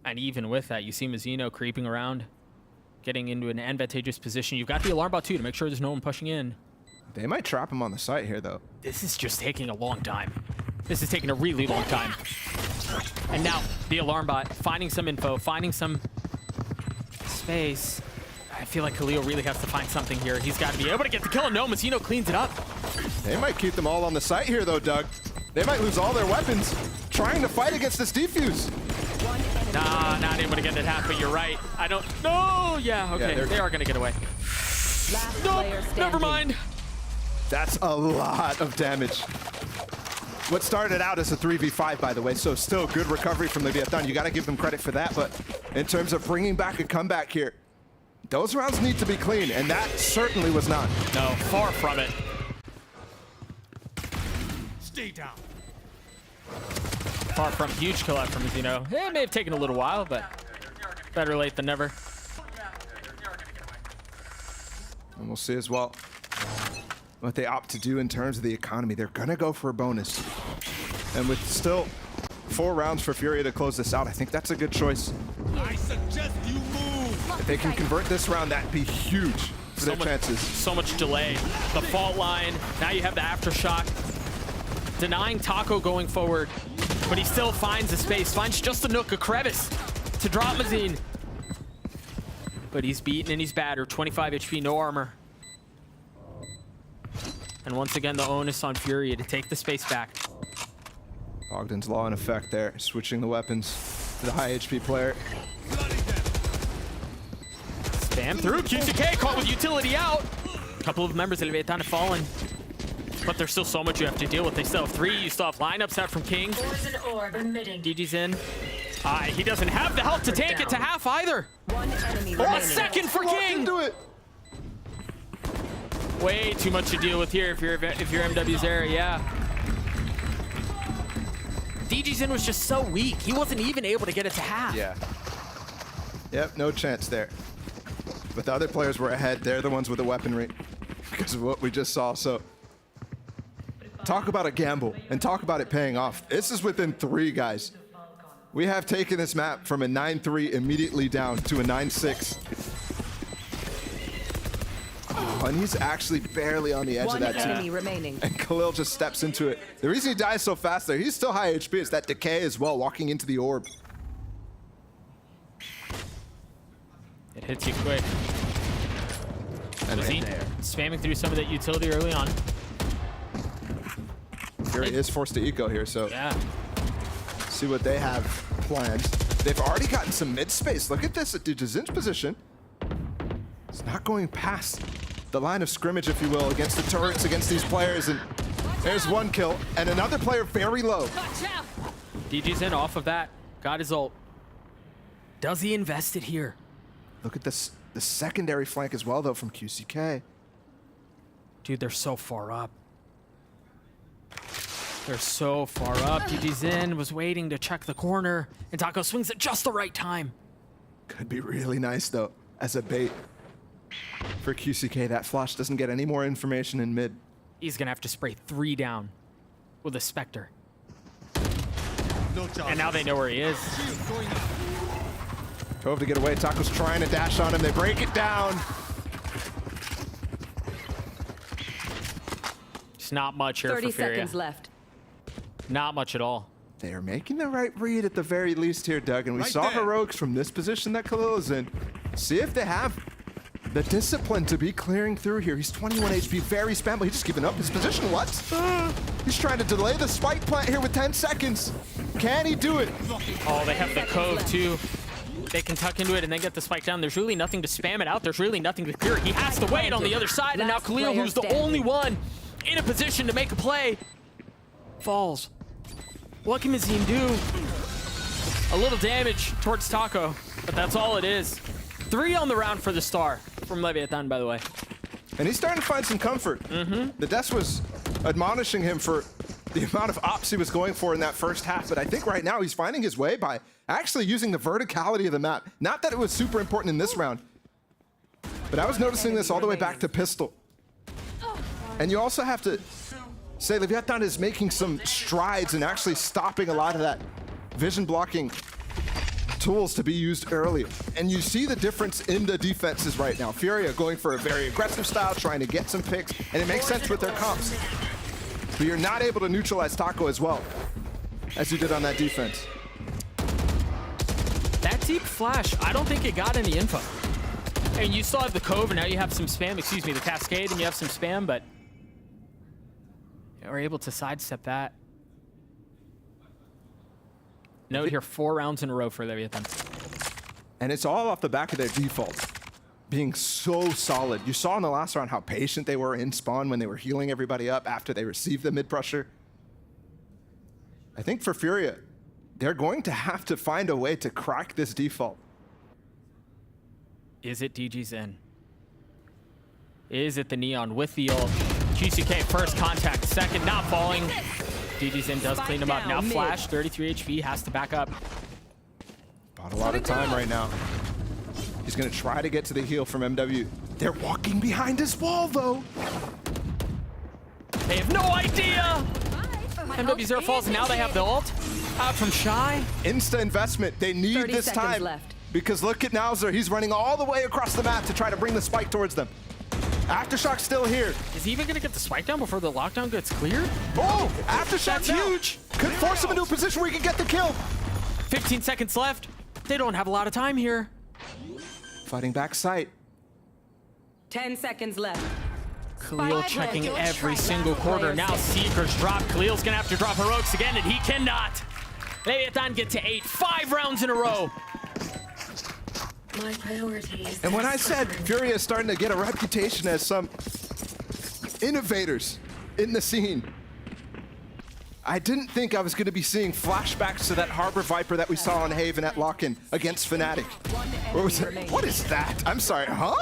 And even with that, you see Mazino creeping around, getting into an advantageous position. You've got the alarm bot, too, to make sure there's no one pushing in.
They might trap him on the site here, though.
This is just taking a long time. This is taking a really long time. And now, the alarm bot, finding some info, finding some space. I feel like Khalil really has to find something here. He's got to be able to get the kill, and no, Mazino cleans it up.
They might keep them all on the site here, though, Doug. They might lose all their weapons trying to fight against this defuse.
Nah, not able to get it half, but you're right. I don't... No! Yeah, okay,
Yeah,
they are going to get away.
Last
Nope,
player standing.
never mind.
That's a lot of damage. What started out as a 3v5, by the way, so still good recovery from Leviatán. You got to give them credit for that, but in terms of bringing back a comeback here, those rounds need to be clean, and that certainly was not.
No, far from it.
Stay down.
Far from huge kill out from Mazino. It may have taken a little while, but better late than never.
And we'll see as well what they opt to do in terms of the economy. They're going to go for a bonus. And with still 4 rounds for Furia to close this out, I think that's a good choice.
I suggest you move.
If they can convert this round, that'd be huge for their chances.
So much delay. The fault line. Now you have the aftershock. Denying Taco going forward, but he still finds a space, finds just a nook, a crevice to drop Mazine. But he's beaten and he's battered. 25 HP, no armor. And once again, the onus on Furia to take the space back.
Ogden's Law in effect there, switching the weapons to the high HP player.
Spam through, QCK caught with utility out. A couple of members of Leviatán have fallen. But there's still so much you have to deal with. They still have 3, you still have lineups out from King. DG's in. He doesn't have the health to tank it to half either.
One enemy
One
remaining.
second for King.
Do it.
Way too much to deal with here if you're MW's area, yeah. DG's in was just so weak. He wasn't even able to get it to half.
Yeah. Yep, no chance there. But the other players were ahead. They're the ones with the weaponry because of what we just saw. So talk about a gamble and talk about it paying off. This is within 3, guys. We have taken this map from a 9-3 immediately down to a 9-6. Oh, and he's actually barely on the edge
One
of that
enemy
team.
remaining.
And Khalil just steps into it. The reason he dies so fast there, he's still high HP. It's that decay as well, walking into the orb.
It hits you quick.
And
Was he spamming through some of that utility early on?
Fury is forced to eco here, so
Yeah.
see what they have planned. They've already gotten some mid space. Look at this at DJzin's position. It's not going past the line of scrimmage, if you will, against the turrets, against these players. And there's one kill, and another player very low.
Watch out!
DJZin off of that. Got his ult. Does he invest it here?
Look at this, the secondary flank as well, though, from QCK.
Dude, they're so far up. They're so far up. DJZin was waiting to check the corner, and Taco swings at just the right time.
Could be really nice, though, as a bait for QCK. That flash doesn't get any more information in mid.
He's gonna have to spray 3 down with a Spectre.
No charges.
And now they know where he is.
Shield going up.
Tove to get away. Taco's trying to dash on him. They break it down.
It's not much here
30
for Furia.
seconds left.
Not much at all.
They are making the right read at the very least here, Doug. And we
Right
saw
there.
heroics from this position that Khalil is in. See if they have the discipline to be clearing through here. He's 21 HP, very spammable. He's just giving up his position. What? He's trying to delay the spike plant here with 10 seconds. Can he do it?
Oh, they have the cove
left.
too. They can tuck into it and then get the spike down. There's really nothing to spam it out. There's really nothing to clear it. He has to wait on the other side, and now
Last
Khalil,
player
who's the
standing.
only one in a position to make a play, falls. What can Mazim do? A little damage towards Taco, but that's all it is. 3 on the round for the star from Leviatán, by the way.
And he's starting to find some comfort. The Des was admonishing him for the amount of ops he was going for in that first half, but I think right now he's finding his way by actually using the verticality of the map. Not that it was super important in this round, but I was noticing this all the way back to Pistol. And you also have to say Leviatán is making some strides and actually stopping a lot of that vision blocking tools to be used earlier. And you see the difference in the defenses right now. Furia going for a very aggressive style, trying to get some picks, and it makes sense with their comps. But you're not able to neutralize Taco as well as you did on that defense.
That deep flash, I don't think it got any info. And you still have the cove, and now you have some spam, excuse me, the cascade, and you have some spam, but we're able to sidestep that. Note here, 4 rounds in a row for Leviatán.
And it's all off the back of their default being so solid. You saw in the last round how patient they were in spawn when they were healing everybody up after they received the mid pressure. I think for Furia, they're going to have to find a way to crack this default.
Is it DJZin? Is it the Neon with the ult? QCK first contact, second not falling. DJZin does clean him up. Now
down,
Flash, 33 HP, has to back up.
Bought a lot of time right now. He's gonna try to get to the heal from MW. They're walking behind his wall though.
They have no idea! MW0 falls, and now they have the ult. Out from Shy.
Insta investment, they need
30
this
seconds
time.
left.
Because look at Nauser, he's running all the way across the map to try to bring the spike towards them. Aftershock's still here.
Is he even gonna get the spike down before the lockdown gets cleared?
Oh, Aftershock's
That's huge.
Could force him into a position where he can get the kill.
15 seconds left. They don't have a lot of time here.
Fighting back sight.
10 seconds left.
Khalil checking every single quarter. Now Seekers drop. Khalil's gonna have to drop heroics again, and he cannot. Leviatán get to 8, 5 rounds in a row.
My priorities.
And when I said Furia is starting to get a reputation as some innovators in the scene, I didn't think I was going to be seeing flashbacks to that Harbor Viper that we saw on Haven at Lock-In against Fnatic. What was it? What is that? I'm sorry, huh?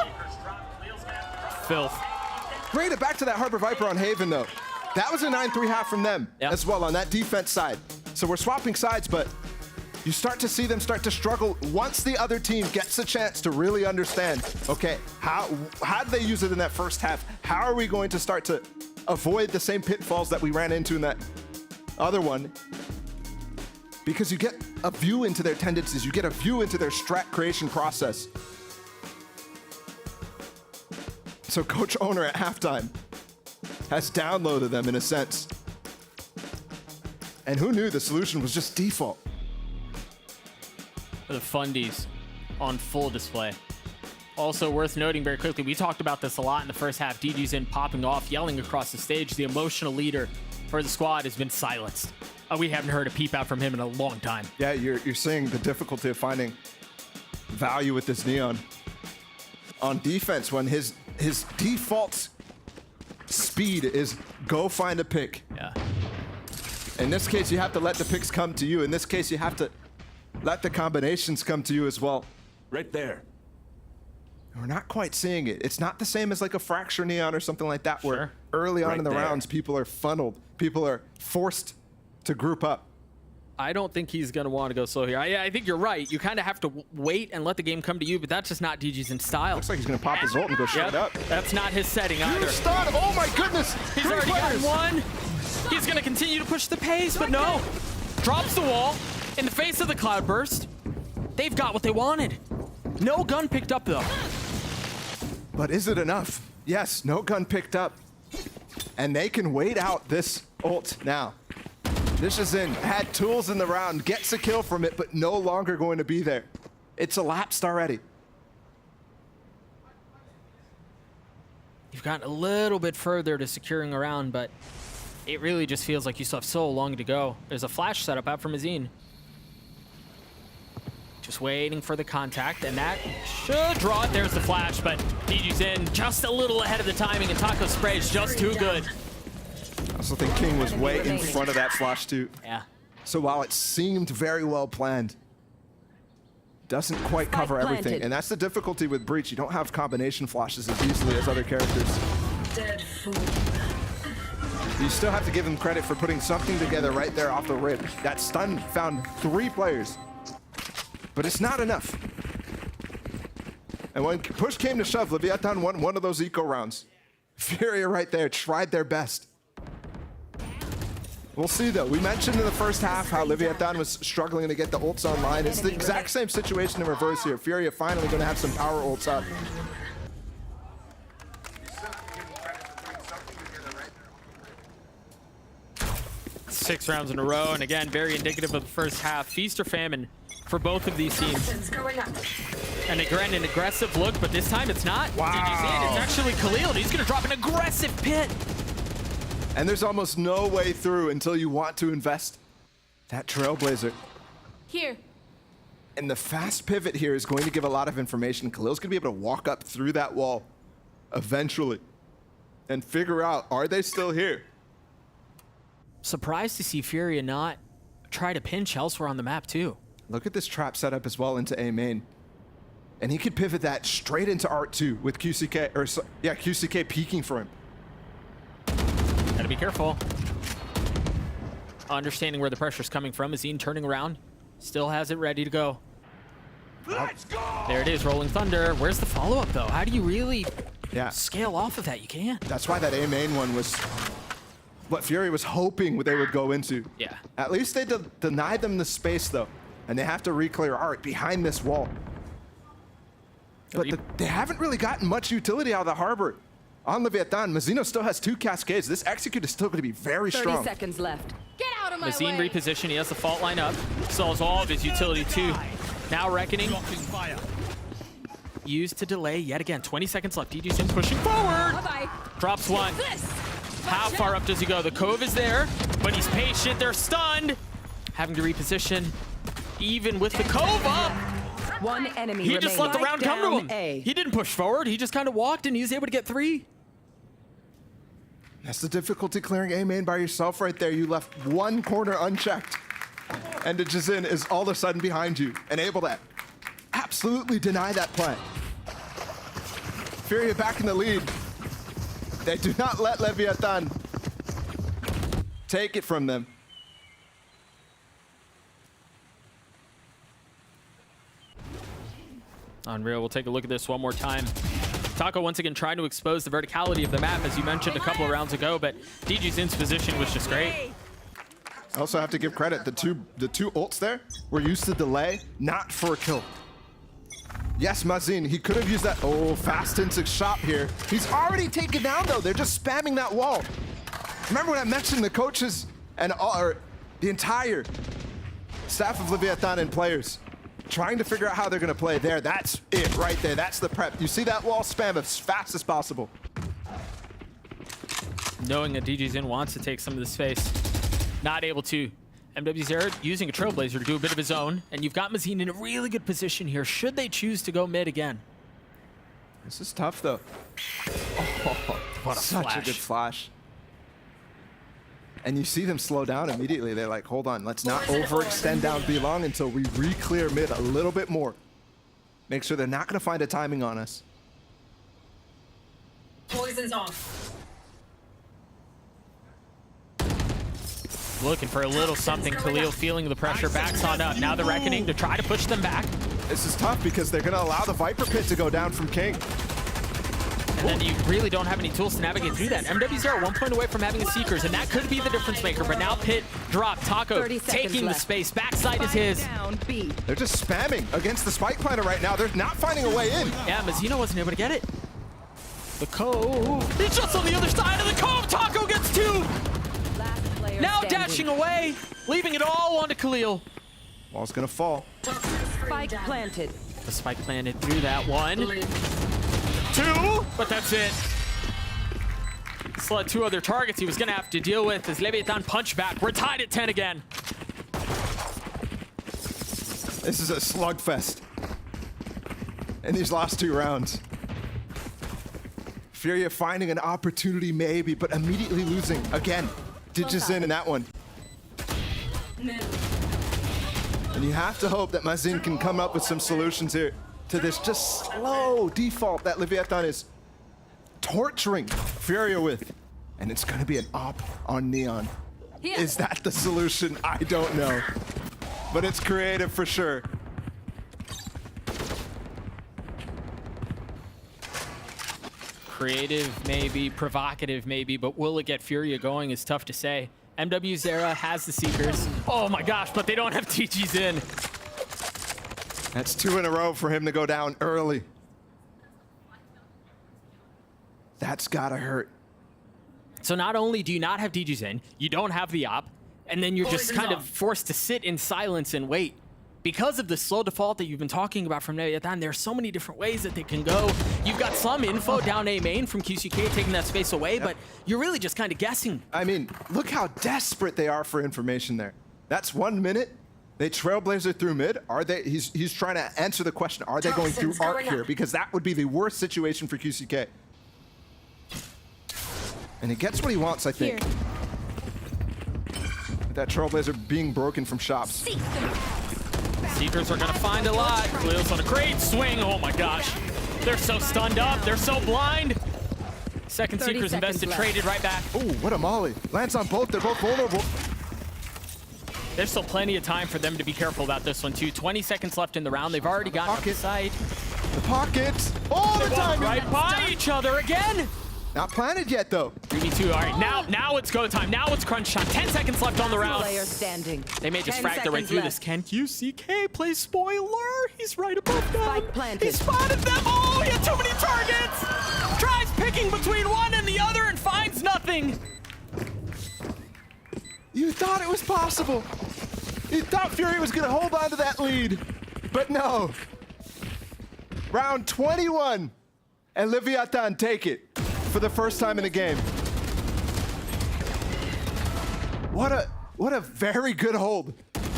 Filth.
Bring it back to that Harbor Viper on Haven, though. That was a 9-3 half from them as well on that defense side. So we're swapping sides, but you start to see them start to struggle once the other team gets a chance to really understand, okay, how did they use it in that first half? How are we going to start to avoid the same pitfalls that we ran into in that other one? Because you get a view into their tendencies, you get a view into their strat creation process. So Coach Owner at halftime has downloaded them in a sense. And who knew the solution was just default?
The fundies on full display. Also worth noting very quickly, we talked about this a lot in the first half. DG's in popping off, yelling across the stage. The emotional leader for the squad has been silenced. We haven't heard a peep out from him in a long time.
Yeah, you're seeing the difficulty of finding value with this Neon. On defense, when his default speed is go find a pick.
Yeah.
In this case, you have to let the picks come to you. In this case, you have to let the combinations come to you as well.
Right there.
We're not quite seeing it. It's not the same as like a Fracture Neon or something like that, where early on in the rounds, people are funneled. People are forced to group up.
I don't think he's going to want to go slow here. I think you're right. You kind of have to wait and let the game come to you, but that's just not DG's in style.
Looks like he's going to pop his ult and go straight up.
That's not his setting either.
Stun! Oh my goodness!
He's already got one. He's going to continue to push the pace, but no. Drops the wall in the face of the cloudburst. They've got what they wanted. No gun picked up, though.
But is it enough? Yes, no gun picked up. And they can wait out this ult now. This is in, had tools in the round, gets a kill from it, but no longer going to be there. It's elapsed already.
You've gotten a little bit further to securing a round, but it really just feels like you still have so long to go. There's a flash setup out from Mazine. Just waiting for the contact, and that should draw it. There's the flash, but DG's in just a little ahead of the timing, and Taco Spray is just too good.
I also think King was way in front of that flash too.
Yeah.
So while it seemed very well planned, doesn't quite cover everything. And that's the difficulty with Breach. You don't have combination flashes as easily as other characters.
Dead fool.
You still have to give him credit for putting something together right there off the rip. That stun found 3 players. But it's not enough. And when push came to shove, Leviatán won one of those eco rounds. Furia right there tried their best. We'll see though. We mentioned in the first half how Leviatán was struggling to get the ults online. It's the exact same situation in reverse here. Furia finally going to have some power ults up.
6 rounds in a row, and again, very indicative of the first half. Feast or famine for both of these teams. And again, an aggressive look, but this time it's not.
Wow.
DG's in. It's actually Khalil. He's going to drop an aggressive pit.
And there's almost no way through until you want to invest that Trailblazer.
Here.
And the fast pivot here is going to give a lot of information. Khalil's going to be able to walk up through that wall eventually and figure out, are they still here?
Surprised to see Furia not try to pinch elsewhere on the map, too.
Look at this trap setup as well into A main. And he could pivot that straight into Art2 with QCK, or yeah, QCK peeking for him.
Gotta be careful. Understanding where the pressure's coming from. Azine turning around. Still has it ready to go.
Let's go!
There it is, Rolling Thunder. Where's the follow-up, though? How do you really scale off of that? You can't.
That's why that A main one was what Fury was hoping they would go into.
Yeah.
At least they denied them the space, though. And they have to re-clear Art behind this wall. But they haven't really gotten much utility out of the harbor. On Leviatán, Mazzino still has 2 cascades. This execute is still going to be very strong.
30 seconds left.
Get out of my
Mazine
way.
reposition. He has the fault line up. Sells all of his utility, too. Now Reckoning. Used to delay yet again. 20 seconds left. DG's in pushing forward.
Bye-bye.
Drops one. How far up does he go? The Cove is there, but he's patient. They're stunned. Having to reposition. Even with the Cove up.
One enemy
He just let the round come to him.
A.
He didn't push forward. He just kind of walked, and he was able to get 3.
That's the difficulty clearing A main by yourself right there. You left one corner unchecked. And Jizin is all of a sudden behind you and able to absolutely deny that play. Furia back in the lead. They do not let Leviatán take it from them.
Unreal. We'll take a look at this one more time. Taco once again trying to expose the verticality of the map, as you mentioned a couple of rounds ago, but DG's In's position was just great.
I also have to give credit. The two ults there were used to delay, not for a kill. Yes, Mazin, he could have used that, fast into shot here. He's already taken down though, they're just spamming that wall. Remember when I mentioned the coaches and the entire staff of Leviatán and players trying to figure out how they're gonna play there. That's it right there, that's the prep. You see that wall, spam as fast as possible.
Knowing that DGZin wants to take some of the space, not able to. MWZera using a Trailblazer to do a bit of his own, and you've got Mazin in a really good position here, should they choose to go mid again.
This is tough though. Oh,
what a
such
flash.
a good flash. And you see them slow down immediately. They're like, hold on, let's not overextend down B long until we re-clear mid a little bit more. Make sure they're not gonna find a timing on us.
Poison's off.
Looking for a little something. Khalil feeling the pressure, backs on up. Now the Reckoning to try to push them back.
This is tough because they're gonna allow the Viper Pit to go down from King.
And then you really don't have any tools to navigate through that. MWZera 1 point away from having a Seekers, and that could be the difference maker, but now Pit drop. Taco taking the space. Backside is his.
Down B.
They're just spamming against the Spike Planter right now. They're not finding a way in.
Yeah, Mazzino wasn't able to get it. The Cove. He's just on the other side of the Cove. Taco gets 2. Now dashing away, leaving it all onto Khalil.
Wall's gonna fall.
Spike planted.
The spike planted through that 1. 2, but that's it. Still had 2 other targets he was gonna have to deal with as Leviatán punch back. We're tied at 10 again.
This is a slugfest in these last 2 rounds. Furia finding an opportunity maybe, but immediately losing again. DGZin in that one. And you have to hope that Mazin can come up with some solutions here to this just slow default that Leviatán is torturing Furia with. And it's gonna be an op on Neon. Is that the solution? I don't know. But it's creative for sure.
Creative, maybe. Provocative, maybe. But will it get Furia going is tough to say. MWZera has the Seekers. Oh my gosh, but they don't have DGZin.
That's 2 in a row for him to go down early. That's gotta hurt.
So not only do you not have DGZin, you don't have the op, and then you're just kind of forced to sit in silence and wait. Because of the slow default that you've been talking about from Leviatán, there are so many different ways that they can go. You've got some info down A main from QCK taking that space away, but you're really just kind of guessing.
I mean, look how desperate they are for information there. That's 1 minute. They Trailblazer through mid. Are they? He's trying to answer the question. Are they going through arc here? Because that would be the worst situation for QCK. And he gets what he wants, I think. With that Trailblazer being broken from shops.
Seekers are gonna find a lot. Khalil's on a great swing. Oh my gosh. They're so stunned up. They're so blind. Second Seekers invested, traded right back.
Oh, what a molly. Lands on both. They're both vulnerable.
There's still plenty of time for them to be careful about this one too. 20 seconds left in the round. They've already gotten up the side.
The pockets. Oh, the time.
Right by each other again.
Not planted yet, though.
3v2. All right, now it's go time. Now it's crunch time. 10 seconds left on the round.
Player standing.
They may just frag their way through this. Can QCK play spoiler? He's right above them.
Spike planted.
He spotted them. Oh, he had too many targets. Tries picking between one and the other and finds nothing.
You thought it was possible. You thought Fury was going to hold on to that lead. But no. Round 21. And Leviatán take it for the first time in the game. What a very good hold.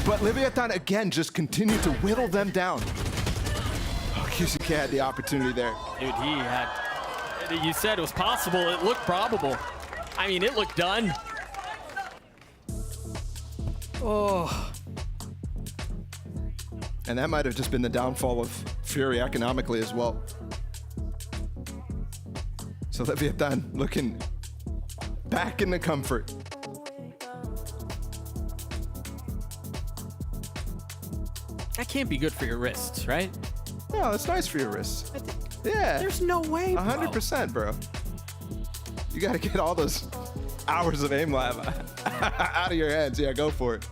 But Leviatán again just continued to whittle them down. Oh, QCK had the opportunity there.
Dude, he had. You said it was possible. It looked probable. I mean, it looked done. Oh.
And that might have just been the downfall of Fury economically as well. So Leviatán looking back into comfort.
That can't be good for your wrists, right?
No, that's nice for your wrists. Yeah.
There's no way, bro.
100%, bro. You got to get all those hours of aim lab out of your hands. Yeah, go for it.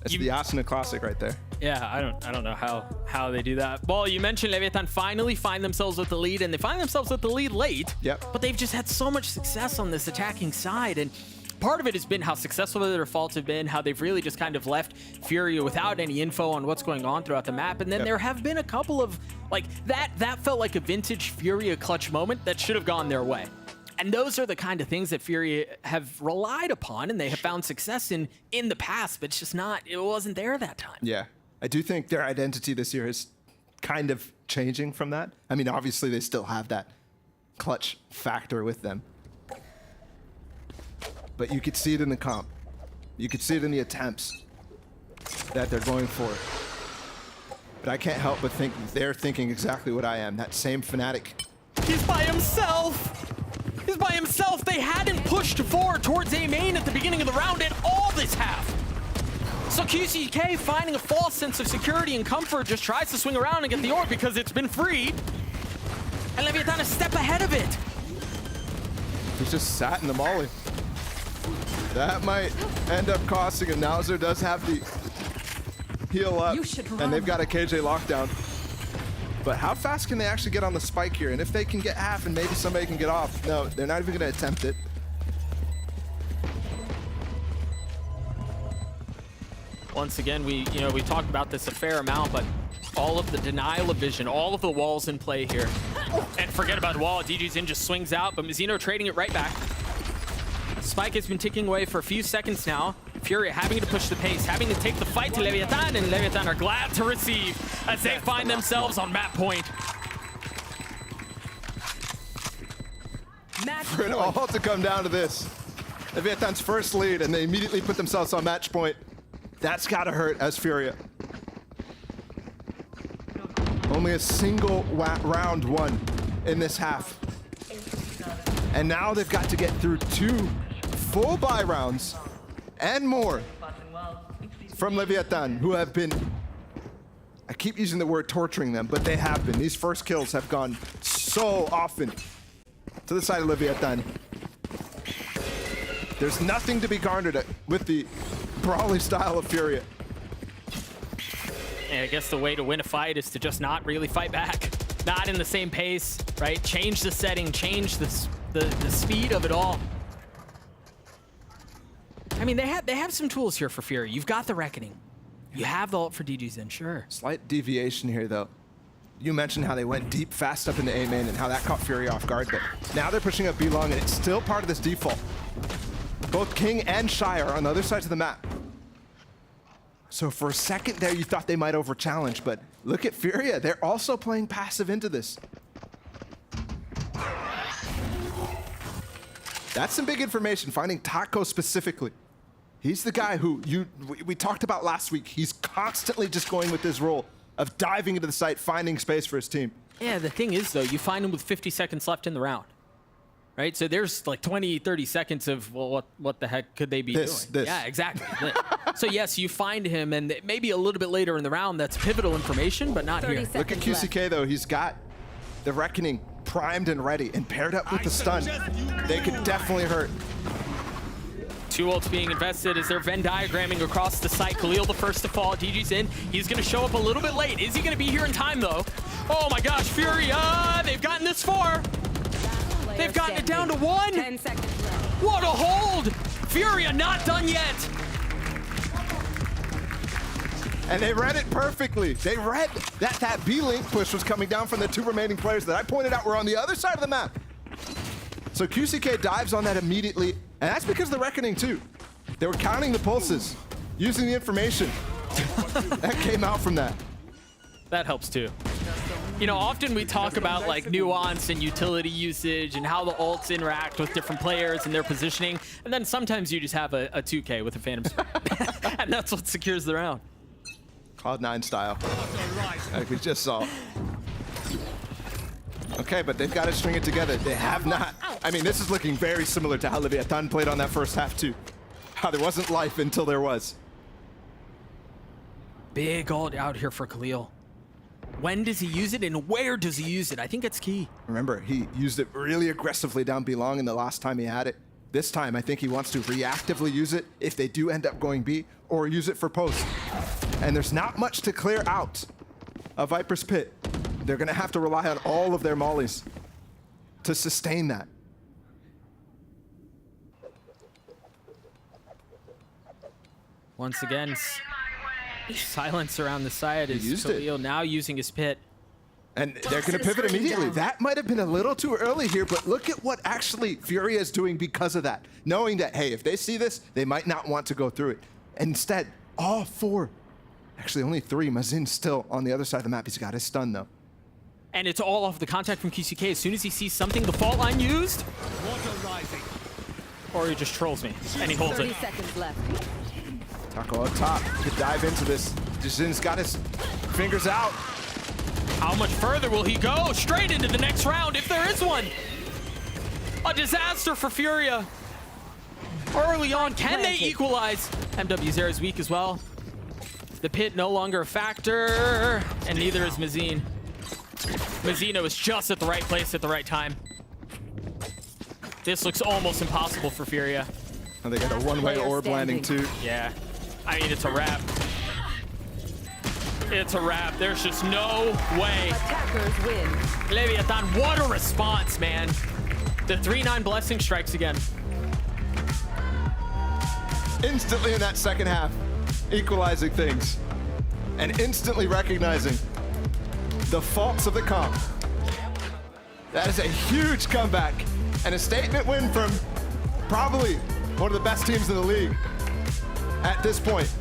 It's the Asuna Classic right there.
Yeah, I don't know how they do that. Well, you mentioned Leviatán finally find themselves with the lead, and they find themselves with the lead late.
Yep.
But they've just had so much success on this attacking side, and part of it has been how successful their faults have been, how they've really just kind of left Furia without any info on what's going on throughout the map. And then there have been a couple of, like, that felt like a vintage Furia clutch moment that should have gone their way. And those are the kind of things that Furia have relied upon and they have found success in the past, but it's just not, it wasn't there that time.
Yeah. I do think their identity this year is kind of changing from that. I mean, obviously they still have that clutch factor with them. But you could see it in the comp. You could see it in the attempts that they're going for. But I can't help but think they're thinking exactly what I am, that same fanatic.
He's by himself! He's by himself! They hadn't pushed forward towards A main at the beginning of the round at all this half! So QCK, finding a false sense of security and comfort, just tries to swing around and get the orb because it's been free. And Leviatán a step ahead of it.
He's just sat in the molly. That might end up costing him. Nowser does have the heal up, and they've got a KJ lockdown. But how fast can they actually get on the spike here? And if they can get half and maybe somebody can get off, no, they're not even going to attempt it.
Once again, we talked about this a fair amount, but all of the denial of vision, all of the walls in play here. And forget about wall, DGZin just swings out, but Mizzino trading it right back. Spike has been ticking away for a few seconds now. Furia having to push the pace, having to take the fight to Leviatán, and Leviatán are glad to receive as they find themselves on map point.
For it all to come down to this. Leviatán's first lead, and they immediately put themselves on match point. That's gotta hurt as Furia. Only a single round won in this half. And now they've got to get through 2 full buy rounds and more from Leviatán, who have been, I keep using the word torturing them, but they have been. These first kills have gone so often to the side of Leviatán. There's nothing to be garnered with the brawly style of Furia.
Yeah, I guess the way to win a fight is to just not really fight back. Not in the same pace, right? Change the setting, change the speed of it all. I mean, they have some tools here for Furia. You've got the Reckoning. You have the ult for DGZin, sure.
Slight deviation here, though. You mentioned how they went deep fast up into A main and how that caught Furia off guard, but now they're pushing up B long, and it's still part of this default. Both King and Shy are on the other sides of the map. So for a second there, you thought they might over-challenge, but look at Furia. They're also playing passive into this. That's some big information, finding Taco specifically. He's the guy who we talked about last week. He's constantly just going with this role of diving into the site, finding space for his team.
Yeah, the thing is, though, you find him with 50 seconds left in the round. Right? So there's like 20, 30 seconds of, well, what the heck could they be doing? Yeah, exactly. So yes, you find him, and maybe a little bit later in the round, that's pivotal information, but not here.
Look at QCK, though. He's got the Reckoning primed and ready, and paired up with the stun. They could definitely hurt.
2 ults being invested as they're Venn diagramming across the site. Khalil the first to fall. DGZin. He's going to show up a little bit late. Is he going to be here in time, though? Oh my gosh, Furia! They've gotten this far. They've gotten it down to 1.
10 seconds left.
What a hold! Furia not done yet.
And they read it perfectly. They read that B-Link push was coming down from the 2 remaining players that I pointed out were on the other side of the map. So QCK dives on that immediately, and that's because of the Reckoning too. They were counting the pulses, using the information that came out from that.
That helps too. You know, often we talk about like nuance and utility usage and how the ults interact with different players and their positioning, and then sometimes you just have a 2K with a Phantom Strike. And that's what secures the round.
Cloud9 style, like we just saw. Okay, but they've got to string it together. They have not. I mean, this is looking very similar to how Leviatán played on that first half too. How there wasn't life until there was.
Big ult out here for Khalil. When does he use it and where does he use it? I think it's key.
Remember, he used it really aggressively down B long in the last time he had it. This time, I think he wants to reactively use it if they do end up going B, or use it for post. And there's not much to clear out of Viper's Pit. They're gonna have to rely on all of their mollies to sustain that.
Once again, silence around the side is Khalil now using his pit.
And they're going to pivot immediately. That might have been a little too early here, but look at what actually Furia is doing because of that. Knowing that, hey, if they see this, they might not want to go through it. Instead, all four, actually only three, Mazin still on the other side of the map. He's got his stun, though.
And it's all off the contact from QCK. As soon as he sees something, the fault line used,
Water rising.
or he just trolls me, and he holds
30
it.
seconds left.
Taco up top. Could dive into this. Mazin's got his fingers out.
How much further will he go? Straight into the next round, if there is one. A disaster for Furia. Early on, can they equalize? MW0 is weak as well. The pit no longer a factor, and neither is Mazin. Mazino is just at the right place at the right time. This looks almost impossible for Furia.
And they got a one-way orb landing, too.
Yeah, I mean, it's a wrap. It's a wrap. There's just no way.
Attackers win.
Leviatán, what a response, man. The 3-9 blessing strikes again.
Instantly in that second half, equalizing things. And instantly recognizing the faults of the comp. That is a huge comeback. And a statement win from probably one of the best teams in the league at this point.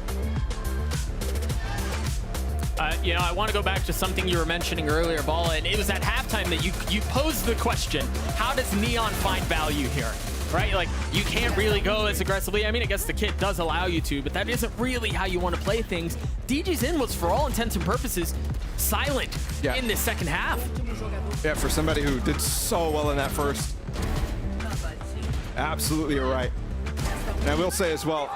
You know, I want to go back to something you were mentioning earlier, Bala, and it was at halftime that you posed the question, how does Neon find value here? Right? Like, you can't really go as aggressively. I mean, I guess the kit does allow you to, but that isn't really how you want to play things. DGZin was, for all intents and purposes, silent in this second half.
Yeah, for somebody who did so well in that first. Absolutely, you're right. And I will say as well,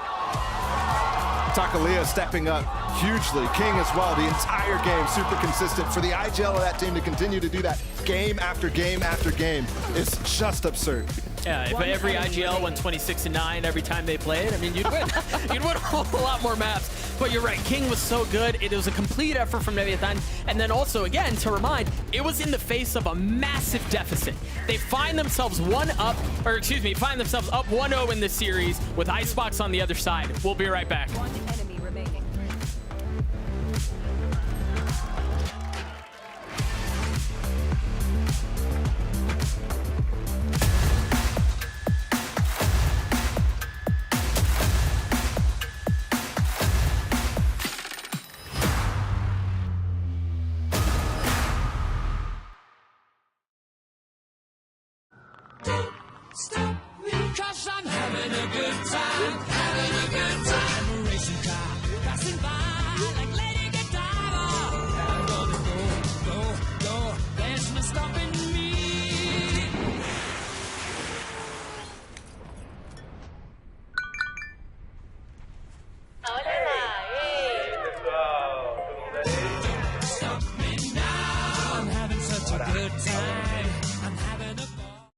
Takalia stepping up hugely. King as well, the entire game, super consistent. For the IGL of that team to continue to do that game after game after game is just absurd.
Yeah, if every IGL went 26-9 every time they played, I mean, you'd win. You'd win a whole lot more maps. But you're right, King was so good. It was a complete effort from Leviatán. And then also, again, to remind, it was in the face of a massive deficit. They find themselves find themselves up 1-0 in this series with Icebox on the other side. We'll be right back.
One enemy remaining.
Stop me, 'cause I'm having a good time, having a good time. A racing car passing by like Lady Godiva. I'm gonna go, go, go. There's no stopping me. Don't stop me now. I'm having such a good time. I'm having a ball.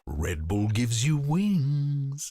Red Bull gives you wings.